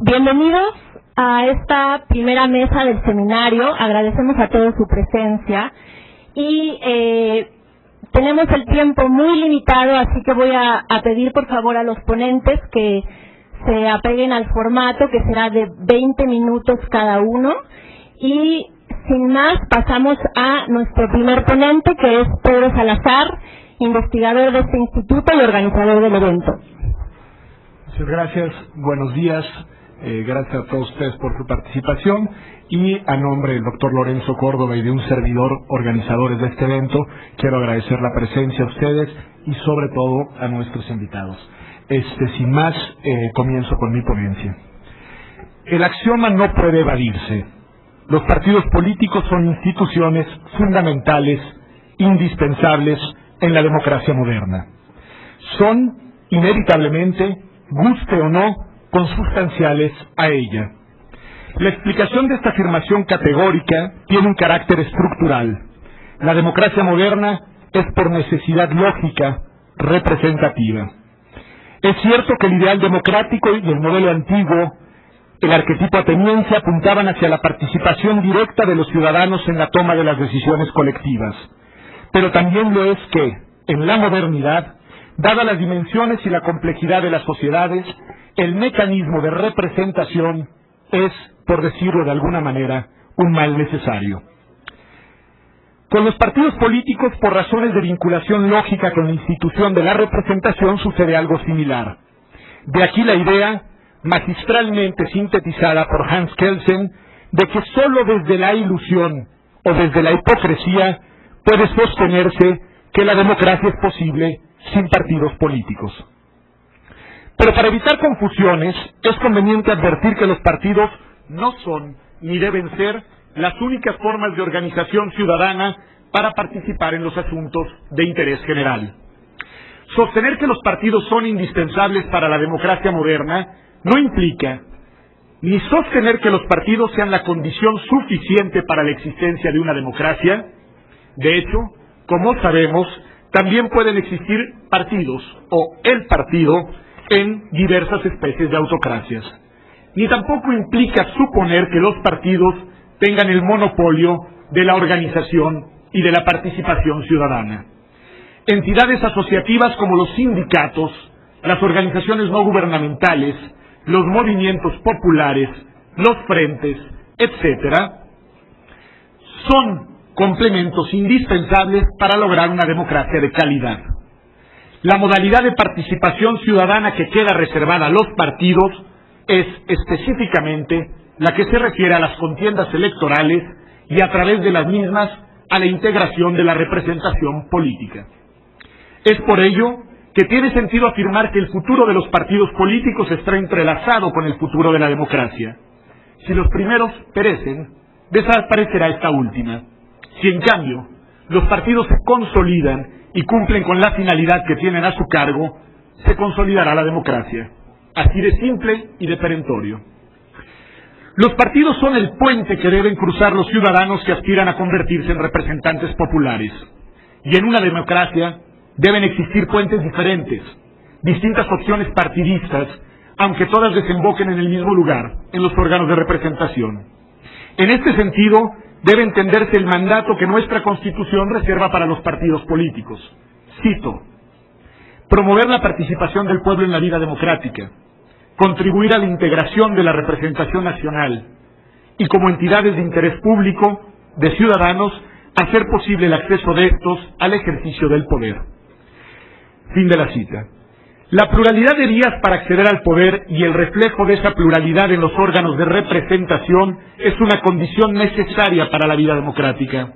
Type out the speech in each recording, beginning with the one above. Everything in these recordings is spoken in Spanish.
Bienvenidos a esta primera mesa del seminario. Agradecemos a todos su presencia y tenemos el tiempo muy limitado, así que voy a pedir por favor a los ponentes que se apeguen al formato, que será de 20 minutos cada uno. Y sin más, pasamos a nuestro primer ponente, que es Pedro Salazar, investigador de este instituto y organizador del evento. Muchas gracias, buenos días, gracias a todos ustedes por su participación y a nombre del doctor Lorenzo Córdoba y de un servidor, organizadores de este evento, quiero agradecer la presencia a ustedes y sobre todo a nuestros invitados. Sin más, comienzo con mi ponencia. El axioma no puede evadirse. Los partidos políticos son instituciones fundamentales, indispensables en la democracia moderna. Son, inevitablemente, guste o no, consustanciales a ella. La explicación de esta afirmación categórica tiene un carácter estructural. La democracia moderna es por necesidad lógica, representativa. Es cierto que el ideal democrático y el modelo antiguo, el arquetipo ateniense, apuntaban hacia la participación directa de los ciudadanos en la toma de las decisiones colectivas. Pero también lo es que, en la modernidad, dadas las dimensiones y la complejidad de las sociedades, el mecanismo de representación es, por decirlo de alguna manera, un mal necesario. Con los partidos políticos, por razones de vinculación lógica con la institución de la representación, sucede algo similar. De aquí la idea, magistralmente sintetizada por Hans Kelsen, de que sólo desde la ilusión o desde la hipocresía puede sostenerse que la democracia es posible sin partidos políticos. Pero para evitar confusiones, es conveniente advertir que los partidos no son ni deben ser las únicas formas de organización ciudadana para participar en los asuntos de interés general. Sostener que los partidos son indispensables para la democracia moderna no implica ni sostener que los partidos sean la condición suficiente para la existencia de una democracia. De hecho, como sabemos, también pueden existir partidos o el partido en diversas especies de autocracias. Ni tampoco implica suponer que los partidos tengan el monopolio de la organización y de la participación ciudadana. Entidades asociativas como los sindicatos, las organizaciones no gubernamentales, los movimientos populares, los frentes, etcétera, son complementos indispensables para lograr una democracia de calidad. La modalidad de participación ciudadana que queda reservada a los partidos es específicamente la que se refiere a las contiendas electorales y a través de las mismas a la integración de la representación política. Es por ello que tiene sentido afirmar que el futuro de los partidos políticos está entrelazado con el futuro de la democracia. Si los primeros perecen, desaparecerá esta última. Si en cambio los partidos se consolidan y cumplen con la finalidad que tienen a su cargo, se consolidará la democracia. Así de simple y de perentorio. Los partidos son el puente que deben cruzar los ciudadanos que aspiran a convertirse en representantes populares. Y en una democracia deben existir puentes diferentes, distintas opciones partidistas, aunque todas desemboquen en el mismo lugar, en los órganos de representación. En este sentido, debe entenderse el mandato que nuestra Constitución reserva para los partidos políticos. Cito: promover la participación del pueblo en la vida democrática, contribuir a la integración de la representación nacional y, como entidades de interés público, de ciudadanos, hacer posible el acceso de estos al ejercicio del poder. Fin de la cita. La pluralidad de vías para acceder al poder y el reflejo de esa pluralidad en los órganos de representación es una condición necesaria para la vida democrática.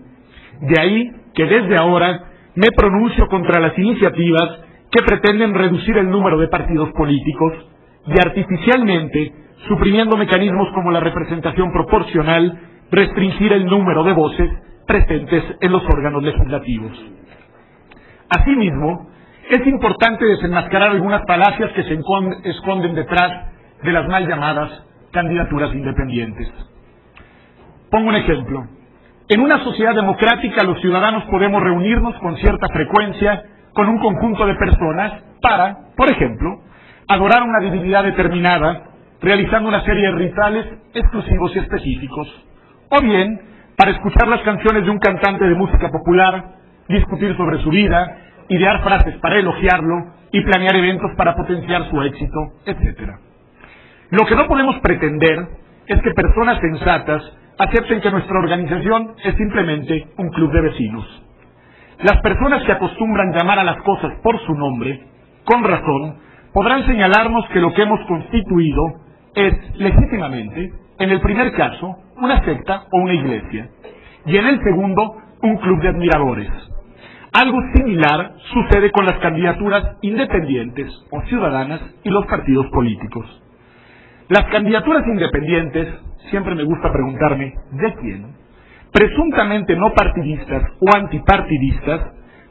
De ahí que desde ahora me pronuncio contra las iniciativas que pretenden reducir el número de partidos políticos y artificialmente, suprimiendo mecanismos como la representación proporcional, restringir el número de voces presentes en los órganos legislativos. Asimismo, es importante desenmascarar algunas falacias que se esconden detrás de las mal llamadas candidaturas independientes. Pongo un ejemplo. En una sociedad democrática, los ciudadanos podemos reunirnos con cierta frecuencia con un conjunto de personas para, por ejemplo, adorar una divinidad determinada, realizando una serie de rituales exclusivos y específicos, o bien para escuchar las canciones de un cantante de música popular, discutir sobre su vida, idear frases para elogiarlo y planear eventos para potenciar su éxito, etc. Lo que no podemos pretender es que personas sensatas acepten que nuestra organización es simplemente un club de vecinos. Las personas que acostumbran llamar a las cosas por su nombre, con razón, podrán señalarnos que lo que hemos constituido es, legítimamente, en el primer caso, una secta o una iglesia, y en el segundo, un club de admiradores. Algo similar sucede con las candidaturas independientes o ciudadanas y los partidos políticos. Las candidaturas independientes, siempre me gusta preguntarme, ¿de quién? Presuntamente no partidistas o antipartidistas,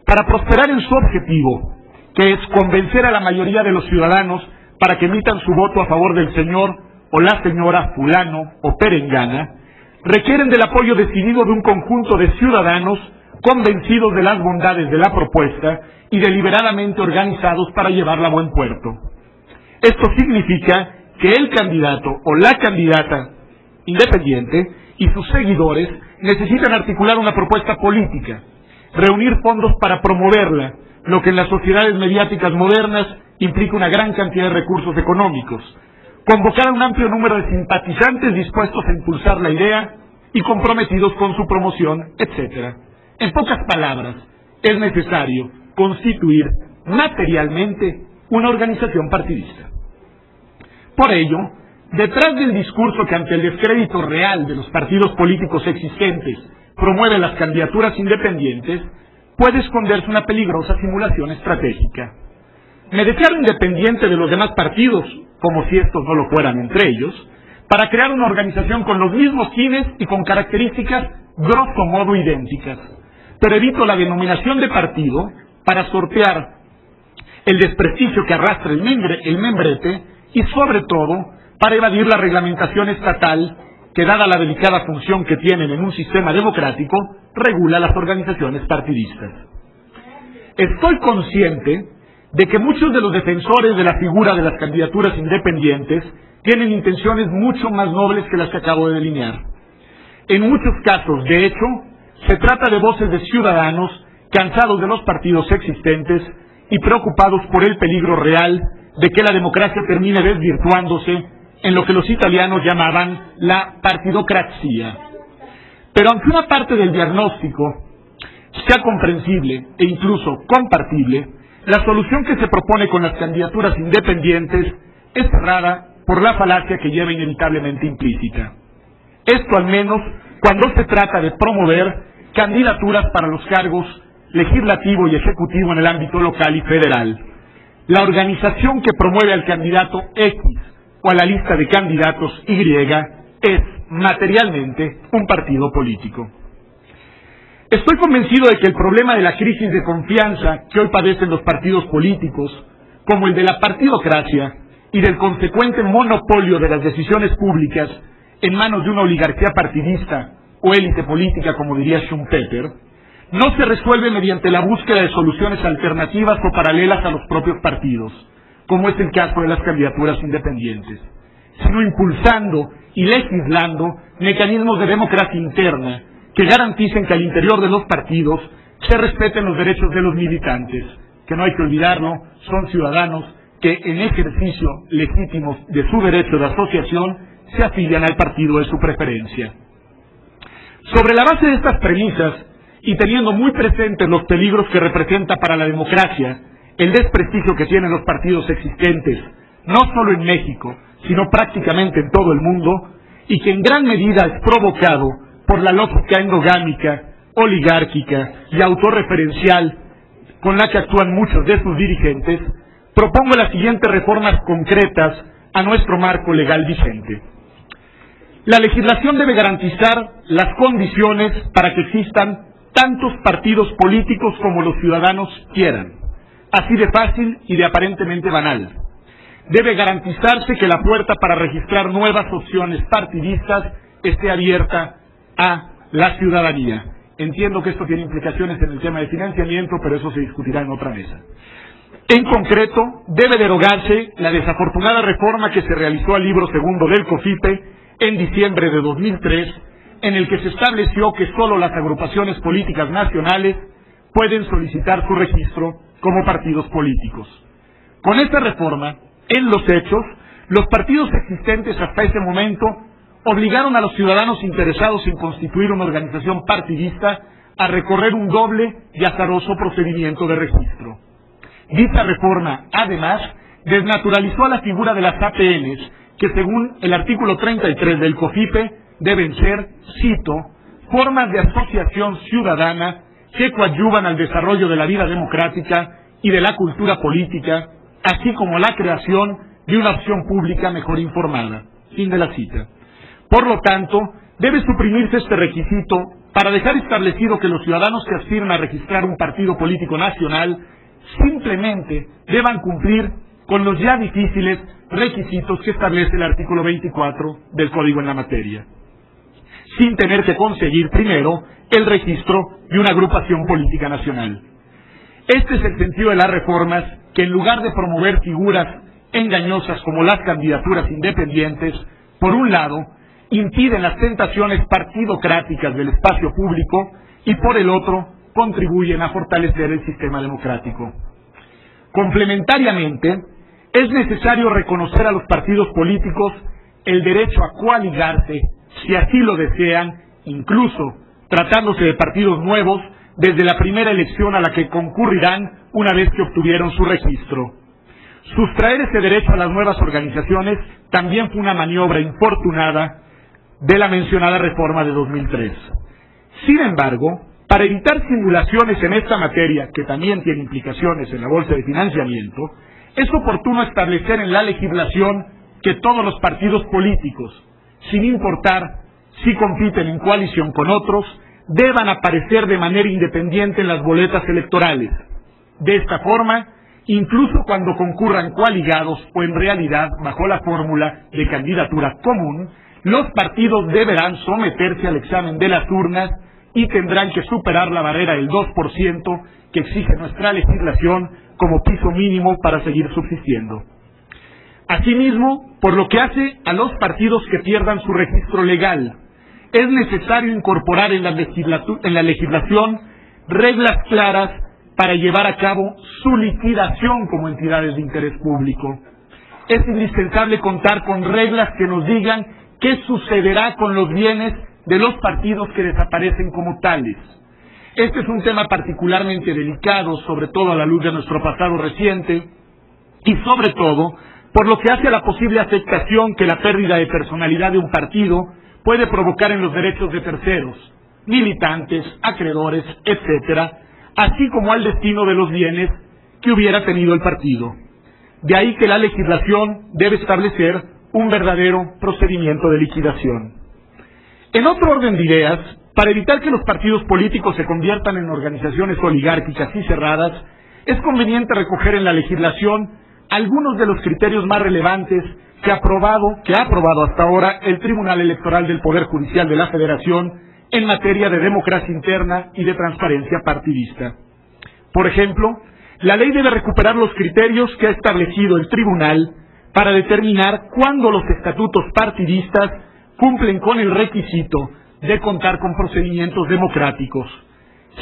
para prosperar en su objetivo, que es convencer a la mayoría de los ciudadanos para que emitan su voto a favor del señor o la señora fulano o perengana, requieren del apoyo decidido de un conjunto de ciudadanos convencidos de las bondades de la propuesta y deliberadamente organizados para llevarla a buen puerto. Esto significa que el candidato o la candidata independiente y sus seguidores necesitan articular una propuesta política, reunir fondos para promoverla, lo que en las sociedades mediáticas modernas implica una gran cantidad de recursos económicos, convocar a un amplio número de simpatizantes dispuestos a impulsar la idea y comprometidos con su promoción, etc. En pocas palabras, es necesario constituir materialmente una organización partidista. Por ello, detrás del discurso que ante el descrédito real de los partidos políticos existentes promueve las candidaturas independientes, puede esconderse una peligrosa simulación estratégica. Me declaro independiente de los demás partidos, como si estos no lo fueran entre ellos, para crear una organización con los mismos fines y con características grosso modo idénticas, pero evito la denominación de partido para sortear el desprestigio que arrastra el membrete y, sobre todo, para evadir la reglamentación estatal que, dada la delicada función que tienen en un sistema democrático, regula las organizaciones partidistas. Estoy consciente de que muchos de los defensores de la figura de las candidaturas independientes tienen intenciones mucho más nobles que las que acabo de delinear. En muchos casos, de hecho, se trata de voces de ciudadanos cansados de los partidos existentes y preocupados por el peligro real de que la democracia termine desvirtuándose en lo que los italianos llamaban la partidocrazia. Pero aunque una parte del diagnóstico sea comprensible e incluso compartible, la solución que se propone con las candidaturas independientes es cerrada por la falacia que lleva inevitablemente implícita. Esto al menos cuando se trata de promover candidaturas para los cargos legislativo y ejecutivo en el ámbito local y federal. La organización que promueve al candidato X o a la lista de candidatos Y es materialmente un partido político. Estoy convencido de que el problema de la crisis de confianza que hoy padecen los partidos políticos, como el de la partidocracia y del consecuente monopolio de las decisiones públicas en manos de una oligarquía partidista o élite política, como diría Schumpeter, no se resuelve mediante la búsqueda de soluciones alternativas o paralelas a los propios partidos, como es el caso de las candidaturas independientes, sino impulsando y legislando mecanismos de democracia interna que garanticen que al interior de los partidos se respeten los derechos de los militantes, que no hay que olvidarlo, son ciudadanos que en ejercicio legítimo de su derecho de asociación se afilian al partido de su preferencia. Sobre la base de estas premisas, y teniendo muy presentes los peligros que representa para la democracia el desprestigio que tienen los partidos existentes, no solo en México, sino prácticamente en todo el mundo, y que en gran medida es provocado por la lógica endogámica, oligárquica y autorreferencial con la que actúan muchos de sus dirigentes, propongo las siguientes reformas concretas a nuestro marco legal vigente. La legislación debe garantizar las condiciones para que existan tantos partidos políticos como los ciudadanos quieran, así de fácil y de aparentemente banal. Debe garantizarse que la puerta para registrar nuevas opciones partidistas esté abierta a la ciudadanía. Entiendo que esto tiene implicaciones en el tema de financiamiento, pero eso se discutirá en otra mesa. En concreto, debe derogarse la desafortunada reforma que se realizó al libro segundo del COFIPE en diciembre de 2003, en el que se estableció que solo las agrupaciones políticas nacionales pueden solicitar su registro como partidos políticos. Con esta reforma, en los hechos, los partidos existentes hasta ese momento obligaron a los ciudadanos interesados en constituir una organización partidista a recorrer un doble y azaroso procedimiento de registro. Dicha reforma, además, desnaturalizó a la figura de las APNs, que según el artículo 33 del COFIPE deben ser, cito, formas de asociación ciudadana que coadyuvan al desarrollo de la vida democrática y de la cultura política, así como la creación de una opción pública mejor informada. Fin de la cita. Por lo tanto, debe suprimirse este requisito para dejar establecido que los ciudadanos que aspiran a registrar un partido político nacional simplemente deban cumplir con los ya difíciles requisitos que establece el artículo 24 del Código en la materia, sin tener que conseguir primero el registro de una agrupación política nacional. Este es el sentido de las reformas que, en lugar de promover figuras engañosas como las candidaturas independientes, por un lado, impiden las tentaciones partidocráticas del espacio público y, por el otro, contribuyen a fortalecer el sistema democrático. Complementariamente, es necesario reconocer a los partidos políticos el derecho a coaligarse, si así lo desean, incluso tratándose de partidos nuevos, desde la primera elección a la que concurrirán una vez que obtuvieron su registro. Sustraer ese derecho a las nuevas organizaciones también fue una maniobra infortunada de la mencionada reforma de 2003. Sin embargo, para evitar simulaciones en esta materia, que también tiene implicaciones en la bolsa de financiamiento, es oportuno establecer en la legislación que todos los partidos políticos, sin importar si compiten en coalición con otros, deban aparecer de manera independiente en las boletas electorales. De esta forma, incluso cuando concurran coaligados o en realidad bajo la fórmula de candidatura común, los partidos deberán someterse al examen de las urnas y tendrán que superar la barrera del 2% que exige nuestra legislación como piso mínimo para seguir subsistiendo. Asimismo, por lo que hace a los partidos que pierdan su registro legal, es necesario incorporar en la legislación reglas claras para llevar a cabo su liquidación como entidades de interés público. Es indispensable contar con reglas que nos digan qué sucederá con los bienes de los partidos que desaparecen como tales. Este es un tema particularmente delicado, sobre todo a la luz de nuestro pasado reciente, y sobre todo por lo que hace a la posible afectación que la pérdida de personalidad de un partido puede provocar en los derechos de terceros, militantes, acreedores, etcétera, así como al destino de los bienes que hubiera tenido el partido. De ahí que la legislación debe establecer un verdadero procedimiento de liquidación. En otro orden de ideas, para evitar que los partidos políticos se conviertan en organizaciones oligárquicas y cerradas, es conveniente recoger en la legislación algunos de los criterios más relevantes que ha aprobado hasta ahora el Tribunal Electoral del Poder Judicial de la Federación en materia de democracia interna y de transparencia partidista. Por ejemplo, la ley debe recuperar los criterios que ha establecido el Tribunal para determinar cuándo los estatutos partidistas cumplen con el requisito de contar con procedimientos democráticos.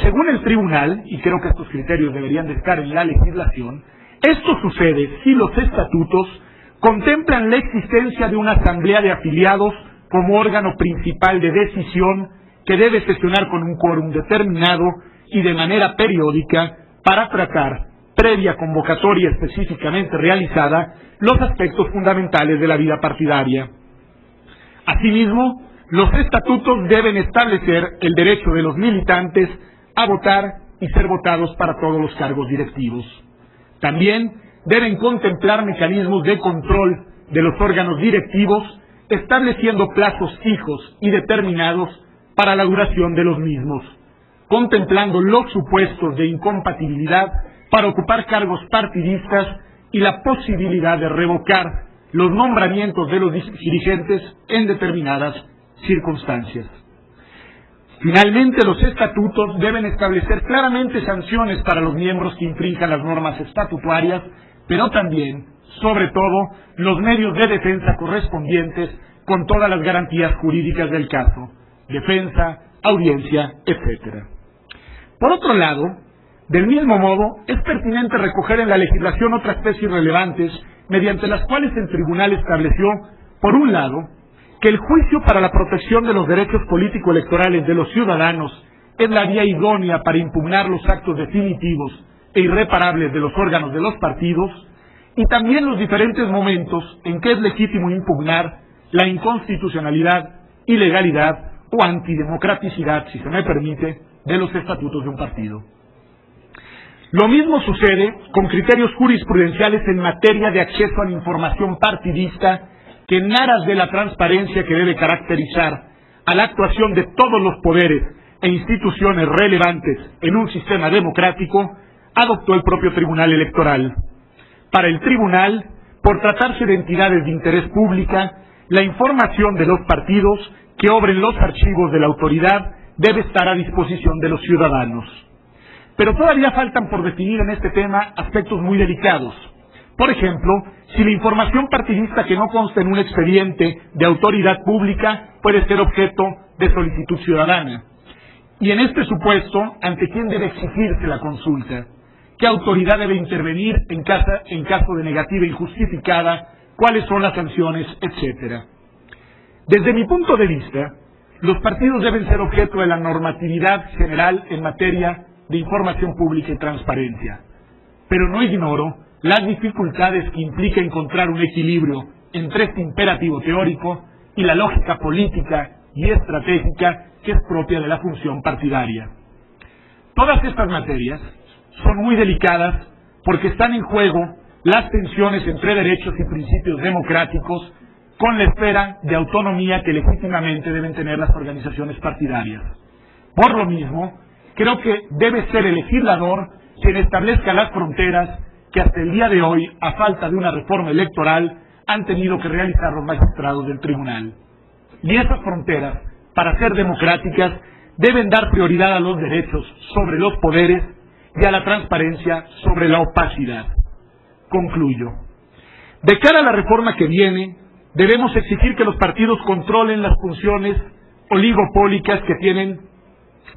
Según el Tribunal, y creo que estos criterios deberían de estar en la legislación, esto sucede si los estatutos contemplan la existencia de una asamblea de afiliados como órgano principal de decisión que debe sesionar con un quórum determinado y de manera periódica para tratar, previa convocatoria específicamente realizada, los aspectos fundamentales de la vida partidaria. Asimismo, los estatutos deben establecer el derecho de los militantes a votar y ser votados para todos los cargos directivos. También deben contemplar mecanismos de control de los órganos directivos, estableciendo plazos fijos y determinados para la duración de los mismos, contemplando los supuestos de incompatibilidad para ocupar cargos partidistas y la posibilidad de revocar los nombramientos de los dirigentes en determinadas circunstancias. Finalmente, los estatutos deben establecer claramente sanciones para los miembros que infrinjan las normas estatutarias, pero también, sobre todo, los medios de defensa correspondientes con todas las garantías jurídicas del caso, defensa, audiencia, etc. Por otro lado, del mismo modo, es pertinente recoger en la legislación otras tesis relevantes mediante las cuales el tribunal estableció, por un lado, que el juicio para la protección de los derechos político-electorales de los ciudadanos es la vía idónea para impugnar los actos definitivos e irreparables de los órganos de los partidos, y también los diferentes momentos en que es legítimo impugnar la inconstitucionalidad, ilegalidad o antidemocraticidad, si se me permite, de los estatutos de un partido. Lo mismo sucede con criterios jurisprudenciales en materia de acceso a la información partidista, que en aras de la transparencia que debe caracterizar a la actuación de todos los poderes e instituciones relevantes en un sistema democrático, adoptó el propio Tribunal Electoral. Para el Tribunal, por tratarse de entidades de interés pública, la información de los partidos que obren los archivos de la autoridad debe estar a disposición de los ciudadanos. Pero todavía faltan por definir en este tema aspectos muy delicados. Por ejemplo, si la información partidista que no consta en un expediente de autoridad pública puede ser objeto de solicitud ciudadana. Y en este supuesto, ¿ante quién debe exigirse la consulta? ¿Qué autoridad debe intervenir en caso de negativa injustificada? ¿Cuáles son las sanciones? Etcétera. Desde mi punto de vista, los partidos deben ser objeto de la normatividad general en materia de información pública y transparencia. Pero no ignoro las dificultades que implica encontrar un equilibrio entre este imperativo teórico y la lógica política y estratégica que es propia de la función partidaria. Todas estas materias son muy delicadas porque están en juego las tensiones entre derechos y principios democráticos con la esfera de autonomía que legítimamente deben tener las organizaciones partidarias. Por lo mismo, creo que debe ser el legislador quien establezca las fronteras que hasta el día de hoy, a falta de una reforma electoral, han tenido que realizar los magistrados del tribunal. Y esas fronteras, para ser democráticas, deben dar prioridad a los derechos sobre los poderes y a la transparencia sobre la opacidad. Concluyo. De cara a la reforma que viene, debemos exigir que los partidos controlen las funciones oligopólicas que tienen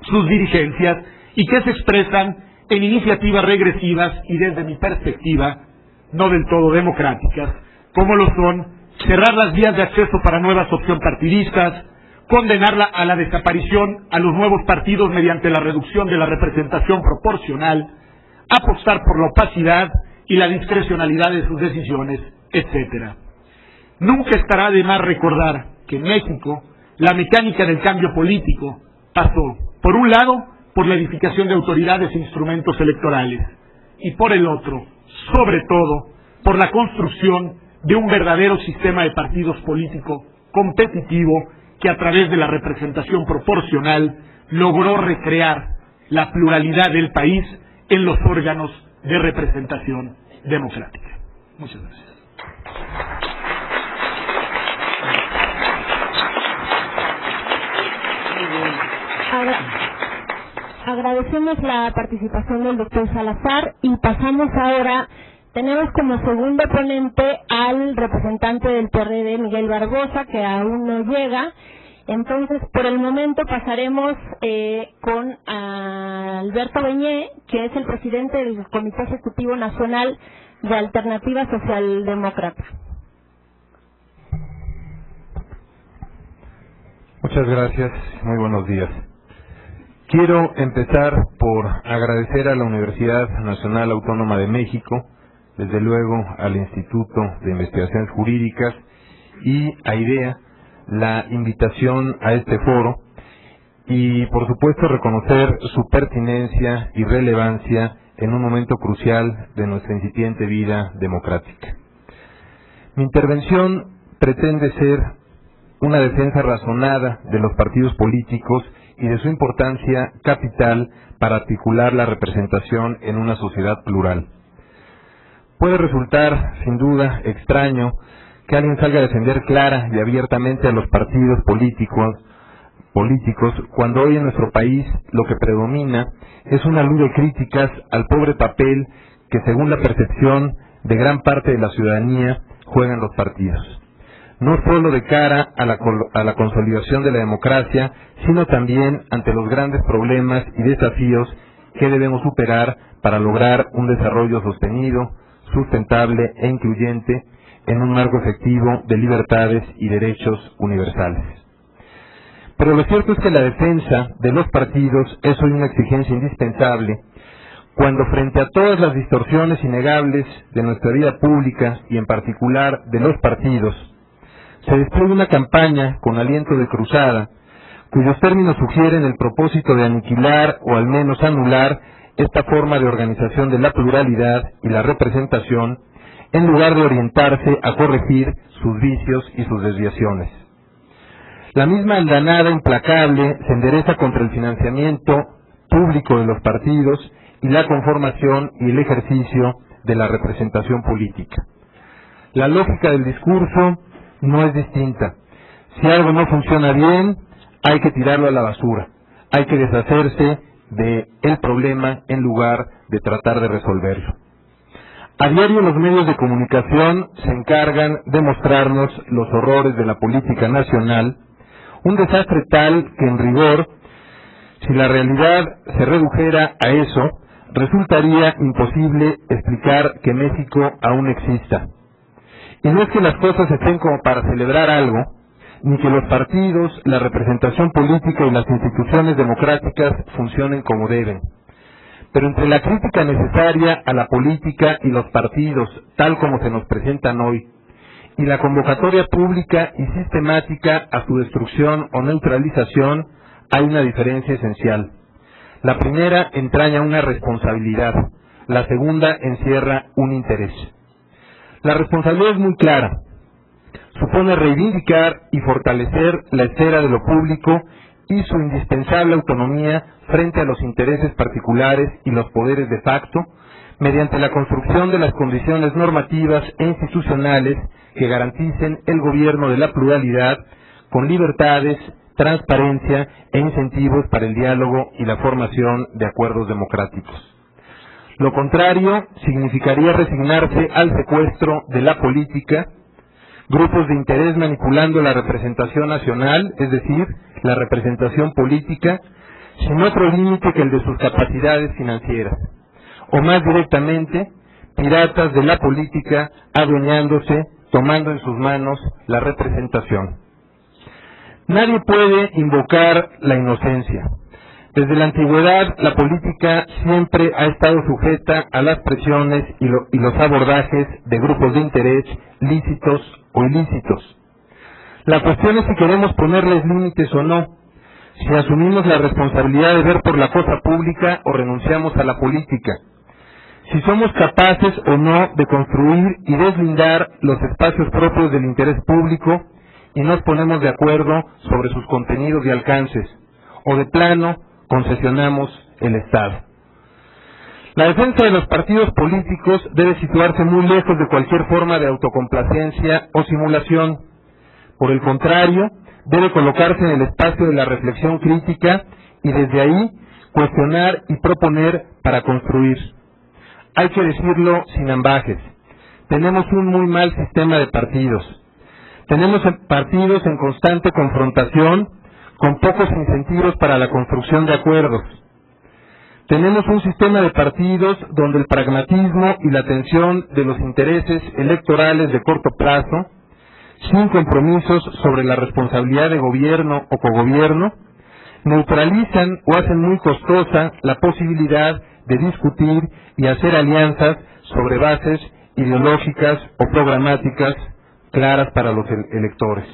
sus dirigencias y que se expresan en iniciativas regresivas y, desde mi perspectiva, no del todo democráticas, como lo son cerrar las vías de acceso para nuevas opciones partidistas, condenarla a la desaparición a los nuevos partidos mediante la reducción de la representación proporcional, apostar por la opacidad y la discrecionalidad de sus decisiones, etc. Nunca estará de más recordar que en México la mecánica del cambio político pasó, por un lado, por la edificación de autoridades e instrumentos electorales, y por el otro, sobre todo, por la construcción de un verdadero sistema de partidos político competitivo que a través de la representación proporcional logró recrear la pluralidad del país en los órganos de representación democrática. Muchas gracias. Agradecemos la participación del doctor Salazar y pasamos ahora, tenemos como segundo ponente al representante del PRD, Miguel Barbosa, que aún no llega. Entonces, por el momento pasaremos con Alberto Beñé, que es el presidente del Comité Ejecutivo Nacional de Alternativa Socialdemócrata. Muchas gracias, muy buenos días. Quiero empezar por agradecer a la Universidad Nacional Autónoma de México, desde luego al Instituto de Investigaciones Jurídicas y a IDEA la invitación a este foro y, por supuesto, reconocer su pertinencia y relevancia en un momento crucial de nuestra incipiente vida democrática. Mi intervención pretende ser una defensa razonada de los partidos políticos y de su importancia capital para articular la representación en una sociedad plural. Puede resultar, sin duda, extraño que alguien salga a defender clara y abiertamente a los partidos políticos políticos cuando hoy en nuestro país lo que predomina es una luz de críticas al pobre papel que, según la percepción de gran parte de la ciudadanía, juegan los partidos. No solo de cara a la consolidación de la democracia, sino también ante los grandes problemas y desafíos que debemos superar para lograr un desarrollo sostenido, sustentable e incluyente en un marco efectivo de libertades y derechos universales. Pero lo cierto es que la defensa de los partidos es hoy una exigencia indispensable cuando, frente a todas las distorsiones innegables de nuestra vida pública y en particular de los partidos, se despliega una campaña con aliento de cruzada, cuyos términos sugieren el propósito de aniquilar o al menos anular esta forma de organización de la pluralidad y la representación, en lugar de orientarse a corregir sus vicios y sus desviaciones. La misma andanada implacable se endereza contra el financiamiento público de los partidos y la conformación y el ejercicio de la representación política. La lógica del discurso no es distinta. Si algo no funciona bien, hay que tirarlo a la basura. Hay que deshacerse del problema en lugar de tratar de resolverlo. A diario los medios de comunicación se encargan de mostrarnos los horrores de la política nacional, un desastre tal que en rigor, si la realidad se redujera a eso, resultaría imposible explicar que México aún exista. Y no es que las cosas estén como para celebrar algo, ni que los partidos, la representación política y las instituciones democráticas funcionen como deben. Pero entre la crítica necesaria a la política y los partidos, tal como se nos presentan hoy, y la convocatoria pública y sistemática a su destrucción o neutralización, hay una diferencia esencial. La primera entraña una responsabilidad, la segunda encierra un interés. La responsabilidad es muy clara. Supone reivindicar y fortalecer la esfera de lo público y su indispensable autonomía frente a los intereses particulares y los poderes de facto, mediante la construcción de las condiciones normativas e institucionales que garanticen el gobierno de la pluralidad con libertades, transparencia e incentivos para el diálogo y la formación de acuerdos democráticos. Lo contrario significaría resignarse al secuestro de la política, grupos de interés manipulando la representación nacional, es decir, la representación política, sin otro límite que el de sus capacidades financieras, o más directamente, piratas de la política adueñándose, tomando en sus manos la representación. Nadie puede invocar la inocencia. Desde la antigüedad, la política siempre ha estado sujeta a las presiones y los abordajes de grupos de interés, lícitos o ilícitos. La cuestión es si queremos ponerles límites o no, si asumimos la responsabilidad de ver por la cosa pública o renunciamos a la política, si somos capaces o no de construir y deslindar los espacios propios del interés público y nos ponemos de acuerdo sobre sus contenidos y alcances, o de plano concesionamos el Estado. La defensa de los partidos políticos debe situarse muy lejos de cualquier forma de autocomplacencia o simulación. Por el contrario, debe colocarse en el espacio de la reflexión crítica y desde ahí cuestionar y proponer para construir. Hay que decirlo sin ambajes. Tenemos un muy mal sistema de partidos. Tenemos partidos en constante confrontación, con pocos incentivos para la construcción de acuerdos. Tenemos un sistema de partidos donde el pragmatismo y la atención de los intereses electorales de corto plazo, sin compromisos sobre la responsabilidad de gobierno o cogobierno, neutralizan o hacen muy costosa la posibilidad de discutir y hacer alianzas sobre bases ideológicas o programáticas claras para los electores.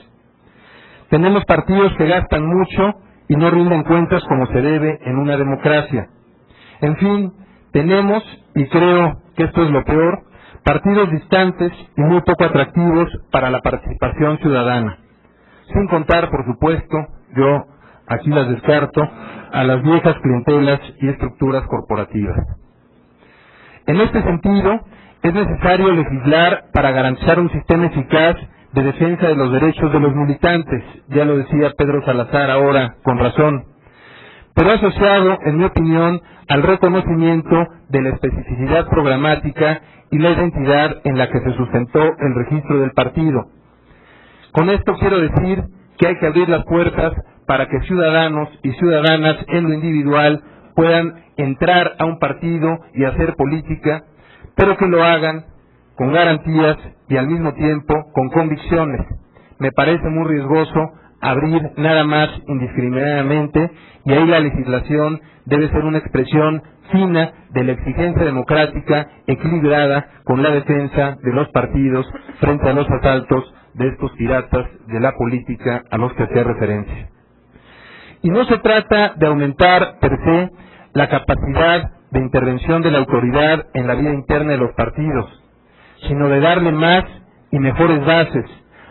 Tenemos partidos que gastan mucho y no rinden cuentas como se debe en una democracia. En fin, tenemos, y creo que esto es lo peor, partidos distantes y muy poco atractivos para la participación ciudadana. Sin contar, por supuesto, yo aquí las descarto, a las viejas clientelas y estructuras corporativas. En este sentido, es necesario legislar para garantizar un sistema eficaz de defensa de los derechos de los militantes, ya lo decía Pedro Salazar ahora con razón, pero asociado, en mi opinión, al reconocimiento de la especificidad programática y la identidad en la que se sustentó el registro del partido. Con esto quiero decir que hay que abrir las puertas para que ciudadanos y ciudadanas en lo individual puedan entrar a un partido y hacer política, pero que lo hagan con garantías y al mismo tiempo con convicciones. Me parece muy riesgoso abrir nada más indiscriminadamente, y ahí la legislación debe ser una expresión fina de la exigencia democrática equilibrada con la defensa de los partidos frente a los asaltos de estos piratas de la política a los que hacía referencia. Y no se trata de aumentar per se la capacidad de intervención de la autoridad en la vida interna de los partidos, sino de darle más y mejores bases,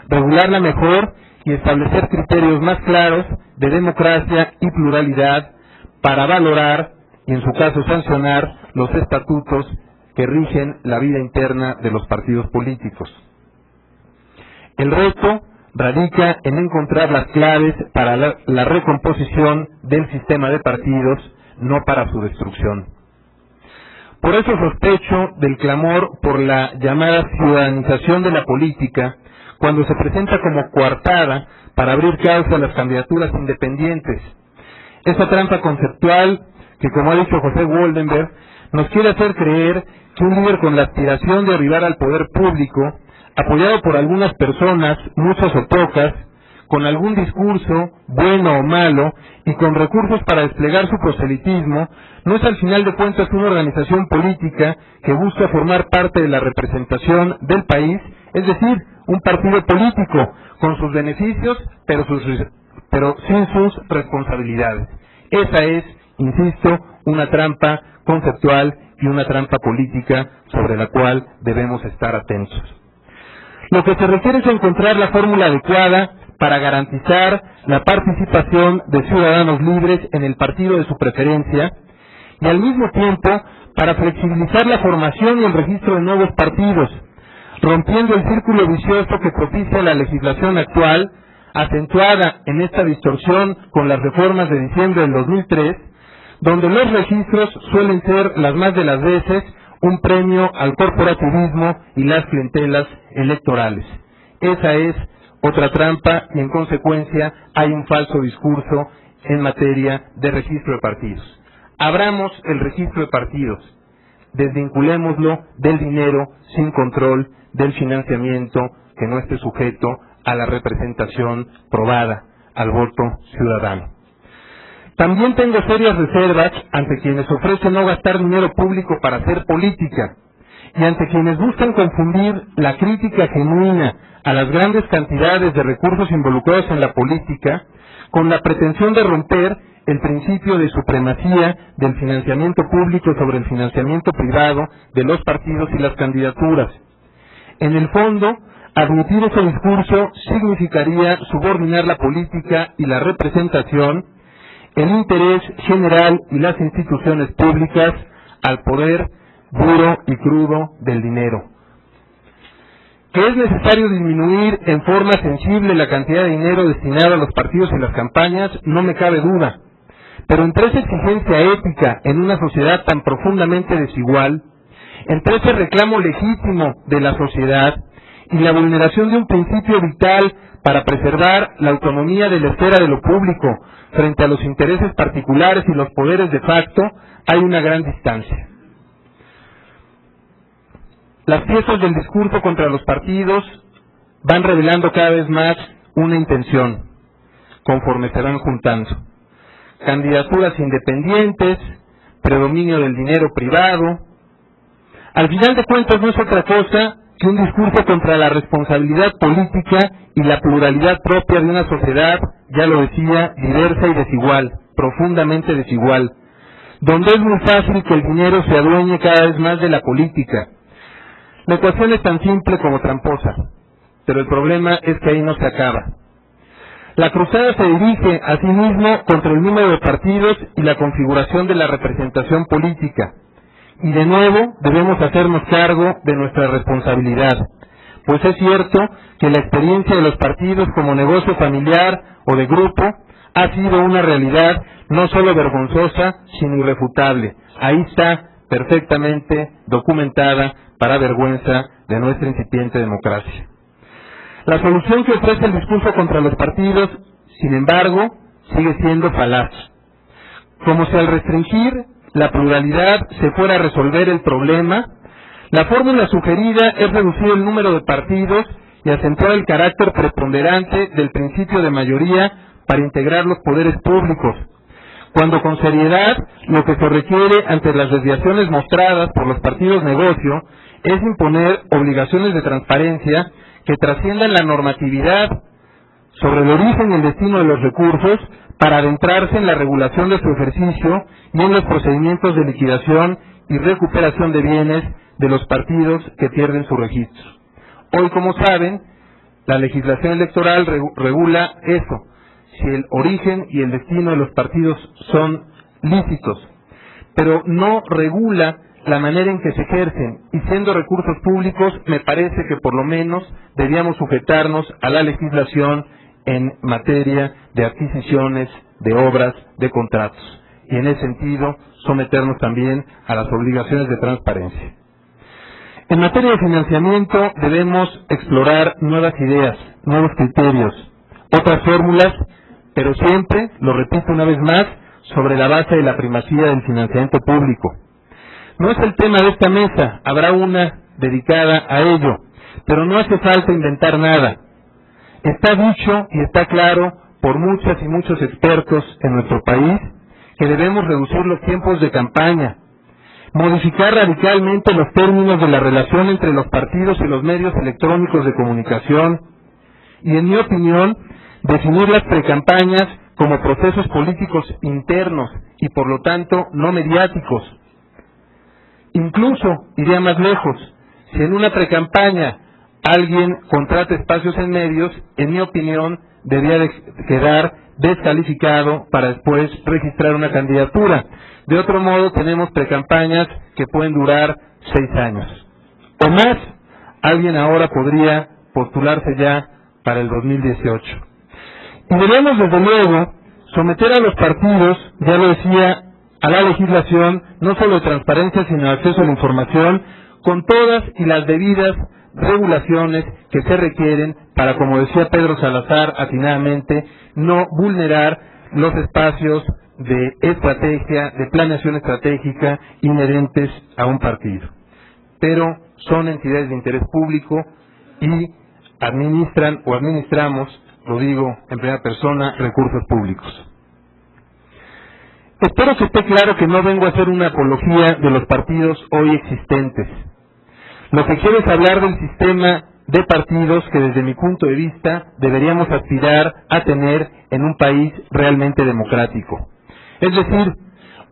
regularla mejor y establecer criterios más claros de democracia y pluralidad para valorar y en su caso sancionar los estatutos que rigen la vida interna de los partidos políticos. El reto radica en encontrar las claves para la recomposición del sistema de partidos, no para su destrucción. Por eso sospecho del clamor por la llamada ciudadanización de la política, cuando se presenta como coartada para abrir causa a las candidaturas independientes. Esa trampa conceptual que, como ha dicho José Woldenberg, nos quiere hacer creer que un líder con la aspiración de arribar al poder público, apoyado por algunas personas, muchas o pocas, con algún discurso, bueno o malo, y con recursos para desplegar su proselitismo, no es al final de cuentas una organización política que busca formar parte de la representación del país, es decir, un partido político, con sus beneficios, pero sin sus responsabilidades. Esa es, insisto, una trampa conceptual y una trampa política sobre la cual debemos estar atentos. Lo que se requiere es encontrar la fórmula adecuada para garantizar la participación de ciudadanos libres en el partido de su preferencia y al mismo tiempo para flexibilizar la formación y el registro de nuevos partidos, rompiendo el círculo vicioso que propicia la legislación actual, acentuada en esta distorsión con las reformas de diciembre del 2003, donde los registros suelen ser las más de las veces un premio al corporativismo y las clientelas electorales. Esa es otra trampa y en consecuencia hay un falso discurso en materia de registro de partidos. Abramos el registro de partidos, desvinculémoslo del dinero sin control, del financiamiento que no esté sujeto a la representación probada, al voto ciudadano. También tengo serias reservas ante quienes ofrecen no gastar dinero público para hacer política y ante quienes buscan confundir la crítica genuina a las grandes cantidades de recursos involucrados en la política con la pretensión de romper el principio de supremacía del financiamiento público sobre el financiamiento privado de los partidos y las candidaturas. En el fondo, admitir ese discurso significaría subordinar la política y la representación, el interés general y las instituciones públicas al poder duro y crudo del dinero. Que es necesario disminuir en forma sensible la cantidad de dinero destinado a los partidos y las campañas, no me cabe duda. Pero entre esa exigencia ética en una sociedad tan profundamente desigual, entre ese reclamo legítimo de la sociedad y la vulneración de un principio vital para preservar la autonomía de la esfera de lo público frente a los intereses particulares y los poderes de facto, hay una gran distancia. Las piezas del discurso contra los partidos van revelando cada vez más una intención, conforme se van juntando. Candidaturas independientes, predominio del dinero privado. Al final de cuentas no es otra cosa que un discurso contra la responsabilidad política y la pluralidad propia de una sociedad, ya lo decía, diversa y desigual, profundamente desigual, donde es muy fácil que el dinero se adueñe cada vez más de la política. La ecuación es tan simple como tramposa, pero el problema es que ahí no se acaba. La cruzada se dirige asimismo contra el número de partidos y la configuración de la representación política. Y de nuevo debemos hacernos cargo de nuestra responsabilidad, pues es cierto que la experiencia de los partidos como negocio familiar o de grupo ha sido una realidad no solo vergonzosa, sino irrefutable. Ahí está perfectamente documentada para vergüenza de nuestra incipiente democracia. La solución que ofrece el discurso contra los partidos, sin embargo, sigue siendo falaz. Como si al restringir la pluralidad se fuera a resolver el problema, la fórmula sugerida es reducir el número de partidos y acentuar el carácter preponderante del principio de mayoría para integrar los poderes públicos, cuando con seriedad lo que se requiere ante las desviaciones mostradas por los partidos negocio es imponer obligaciones de transparencia que trasciendan la normatividad sobre el origen y el destino de los recursos para adentrarse en la regulación de su ejercicio y en los procedimientos de liquidación y recuperación de bienes de los partidos que pierden su registro. Hoy, como saben, la legislación electoral regula eso, si el origen y el destino de los partidos son lícitos, pero no regula la manera en que se ejercen, y siendo recursos públicos, me parece que por lo menos debíamos sujetarnos a la legislación en materia de adquisiciones, de obras, de contratos, y en ese sentido someternos también a las obligaciones de transparencia. En materia de financiamiento debemos explorar nuevas ideas, nuevos criterios, otras fórmulas, pero siempre, lo repito una vez más, sobre la base de la primacía del financiamiento público. No es el tema de esta mesa, habrá una dedicada a ello, pero no hace falta inventar nada. Está dicho y está claro por muchas y muchos expertos en nuestro país que debemos reducir los tiempos de campaña, modificar radicalmente los términos de la relación entre los partidos y los medios electrónicos de comunicación y, en mi opinión, definir las precampañas como procesos políticos internos y, por lo tanto, no mediáticos. Incluso, iría más lejos, si en una precampaña alguien contrata espacios en medios, en mi opinión, debería de quedar descalificado para después registrar una candidatura. De otro modo, tenemos precampañas que pueden durar 6 años. O más, alguien ahora podría postularse ya para el 2018. Y debemos, desde luego, someter a los partidos, ya lo decía, a la legislación, no solo de transparencia, sino de acceso a la información, con todas y las debidas regulaciones que se requieren para, como decía Pedro Salazar atinadamente, no vulnerar los espacios de estrategia, de planeación estratégica inherentes a un partido. Pero son entidades de interés público y administran o administramos, lo digo en primera persona, recursos públicos. Espero que esté claro que no vengo a hacer una apología de los partidos hoy existentes. Lo que quiero es hablar del sistema de partidos que, desde mi punto de vista, deberíamos aspirar a tener en un país realmente democrático. Es decir,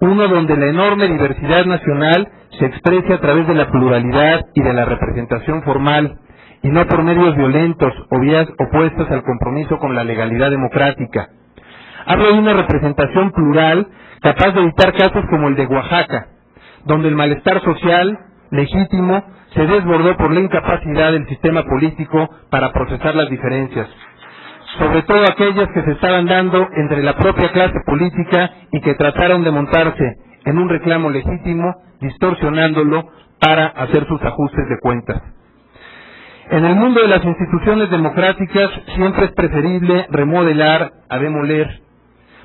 uno donde la enorme diversidad nacional se exprese a través de la pluralidad y de la representación formal, y no por medios violentos o vías opuestas al compromiso con la legalidad democrática. Hablo de una representación plural capaz de evitar casos como el de Oaxaca, donde el malestar social legítimo se desbordó por la incapacidad del sistema político para procesar las diferencias, sobre todo aquellas que se estaban dando entre la propia clase política y que trataron de montarse en un reclamo legítimo, distorsionándolo para hacer sus ajustes de cuentas. En el mundo de las instituciones democráticas siempre es preferible remodelar a demoler,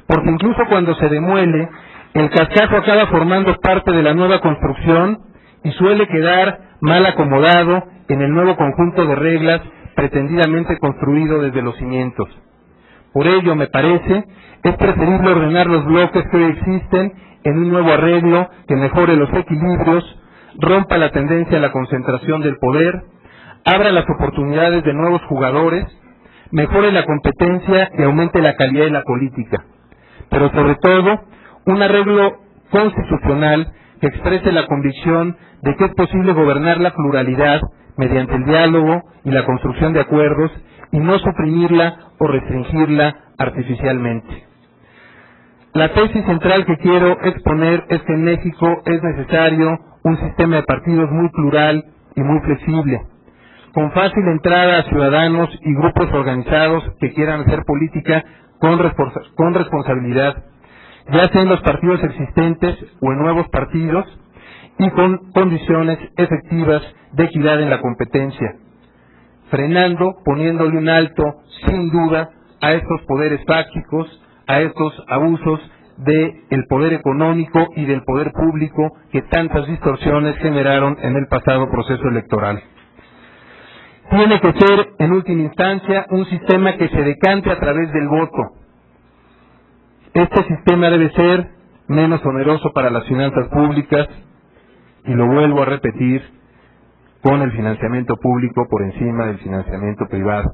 porque incluso cuando se demuele, el cascajo acaba formando parte de la nueva construcción y suele quedar mal acomodado en el nuevo conjunto de reglas pretendidamente construido desde los cimientos. Por ello, me parece, es preferible ordenar los bloques que hoy existen en un nuevo arreglo que mejore los equilibrios, rompa la tendencia a la concentración del poder, abra las oportunidades de nuevos jugadores, mejore la competencia y aumente la calidad de la política. Pero sobre todo, un arreglo constitucional que exprese la convicción de que es posible gobernar la pluralidad mediante el diálogo y la construcción de acuerdos y no suprimirla o restringirla artificialmente. La tesis central que quiero exponer es que en México es necesario un sistema de partidos muy plural y muy flexible, con fácil entrada a ciudadanos y grupos organizados que quieran hacer política con responsabilidad, ya sea en los partidos existentes o en nuevos partidos, y con condiciones efectivas de equidad en la competencia, frenando, poniéndole un alto, sin duda, a estos poderes fácticos, a estos abusos del poder económico y del poder público que tantas distorsiones generaron en el pasado proceso electoral. Tiene que ser, en última instancia, un sistema que se decante a través del voto. Este sistema debe ser menos oneroso para las finanzas públicas, y lo vuelvo a repetir, con el financiamiento público por encima del financiamiento privado.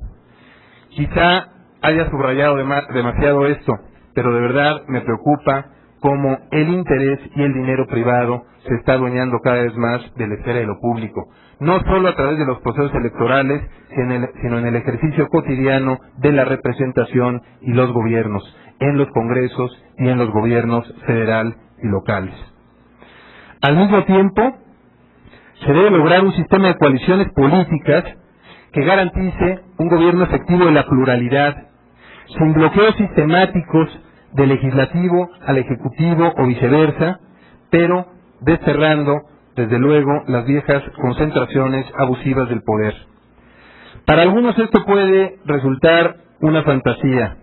Quizá haya subrayado demasiado esto, pero de verdad me preocupa cómo el interés y el dinero privado se está adueñando cada vez más de la esfera de lo público, no solo a través de los procesos electorales, sino en el ejercicio cotidiano de la representación y los gobiernos, en los congresos y en los gobiernos federal y locales. Al mismo tiempo, se debe lograr un sistema de coaliciones políticas que garantice un gobierno efectivo de la pluralidad, sin bloqueos sistemáticos del legislativo al ejecutivo o viceversa, pero desterrando, desde luego, las viejas concentraciones abusivas del poder. Para algunos esto puede resultar una fantasía.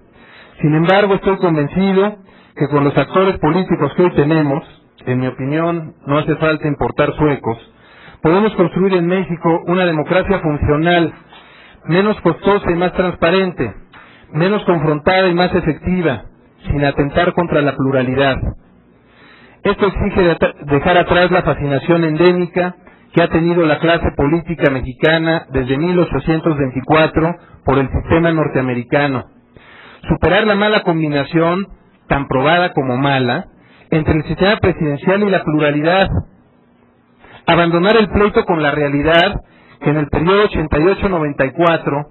Sin embargo, estoy convencido que con los actores políticos que hoy tenemos, en mi opinión, no hace falta importar suecos, podemos construir en México una democracia funcional, menos costosa y más transparente, menos confrontada y más efectiva, sin atentar contra la pluralidad. Esto exige dejar atrás la fascinación endémica que ha tenido la clase política mexicana desde 1824 por el sistema norteamericano. Superar la mala combinación, tan probada como mala, entre el sistema presidencial y la pluralidad. Abandonar el pleito con la realidad que en el periodo 88-94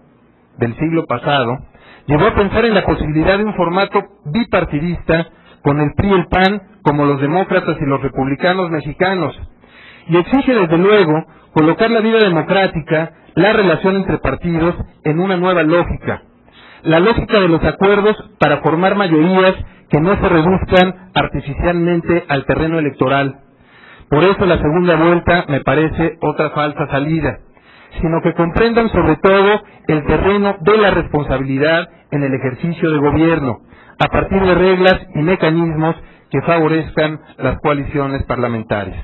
del siglo pasado llevó a pensar en la posibilidad de un formato bipartidista con el PRI y el PAN como los demócratas y los republicanos mexicanos, y exige desde luego colocar la vida democrática, la relación entre partidos en una nueva lógica, la lógica de los acuerdos para formar mayorías que no se reduzcan artificialmente al terreno electoral. Por eso la segunda vuelta me parece otra falsa salida, sino que comprendan sobre todo el terreno de la responsabilidad en el ejercicio de gobierno, a partir de reglas y mecanismos que favorezcan las coaliciones parlamentarias.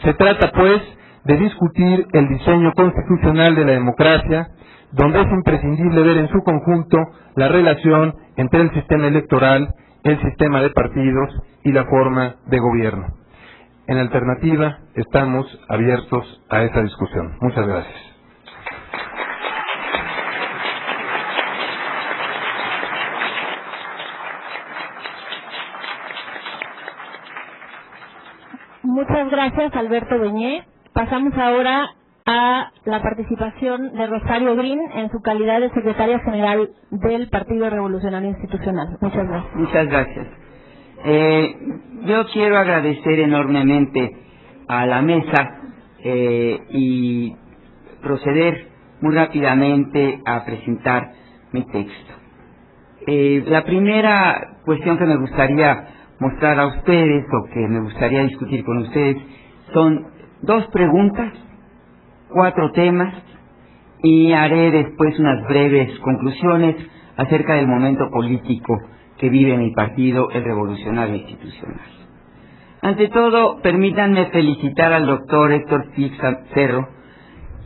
Se trata, pues, de discutir el diseño constitucional de la democracia, donde es imprescindible ver en su conjunto la relación entre el sistema electoral, el sistema de partidos y la forma de gobierno. En alternativa, estamos abiertos a esa discusión. Muchas gracias. Muchas gracias, Alberto Beñé. Pasamos ahora a la participación de Rosario Green en su calidad de secretaria general del Partido Revolucionario Institucional. Muchas gracias. Muchas gracias. Yo quiero agradecer enormemente a la mesa y proceder muy rápidamente a presentar mi texto. La primera cuestión que me gustaría mostrar a ustedes o que me gustaría discutir con ustedes son 2 preguntas, 4 temas y haré después unas breves conclusiones acerca del momento político que vive mi partido, el Revolucionario Institucional. Ante todo, permítanme felicitar al doctor Héctor Fix Cerro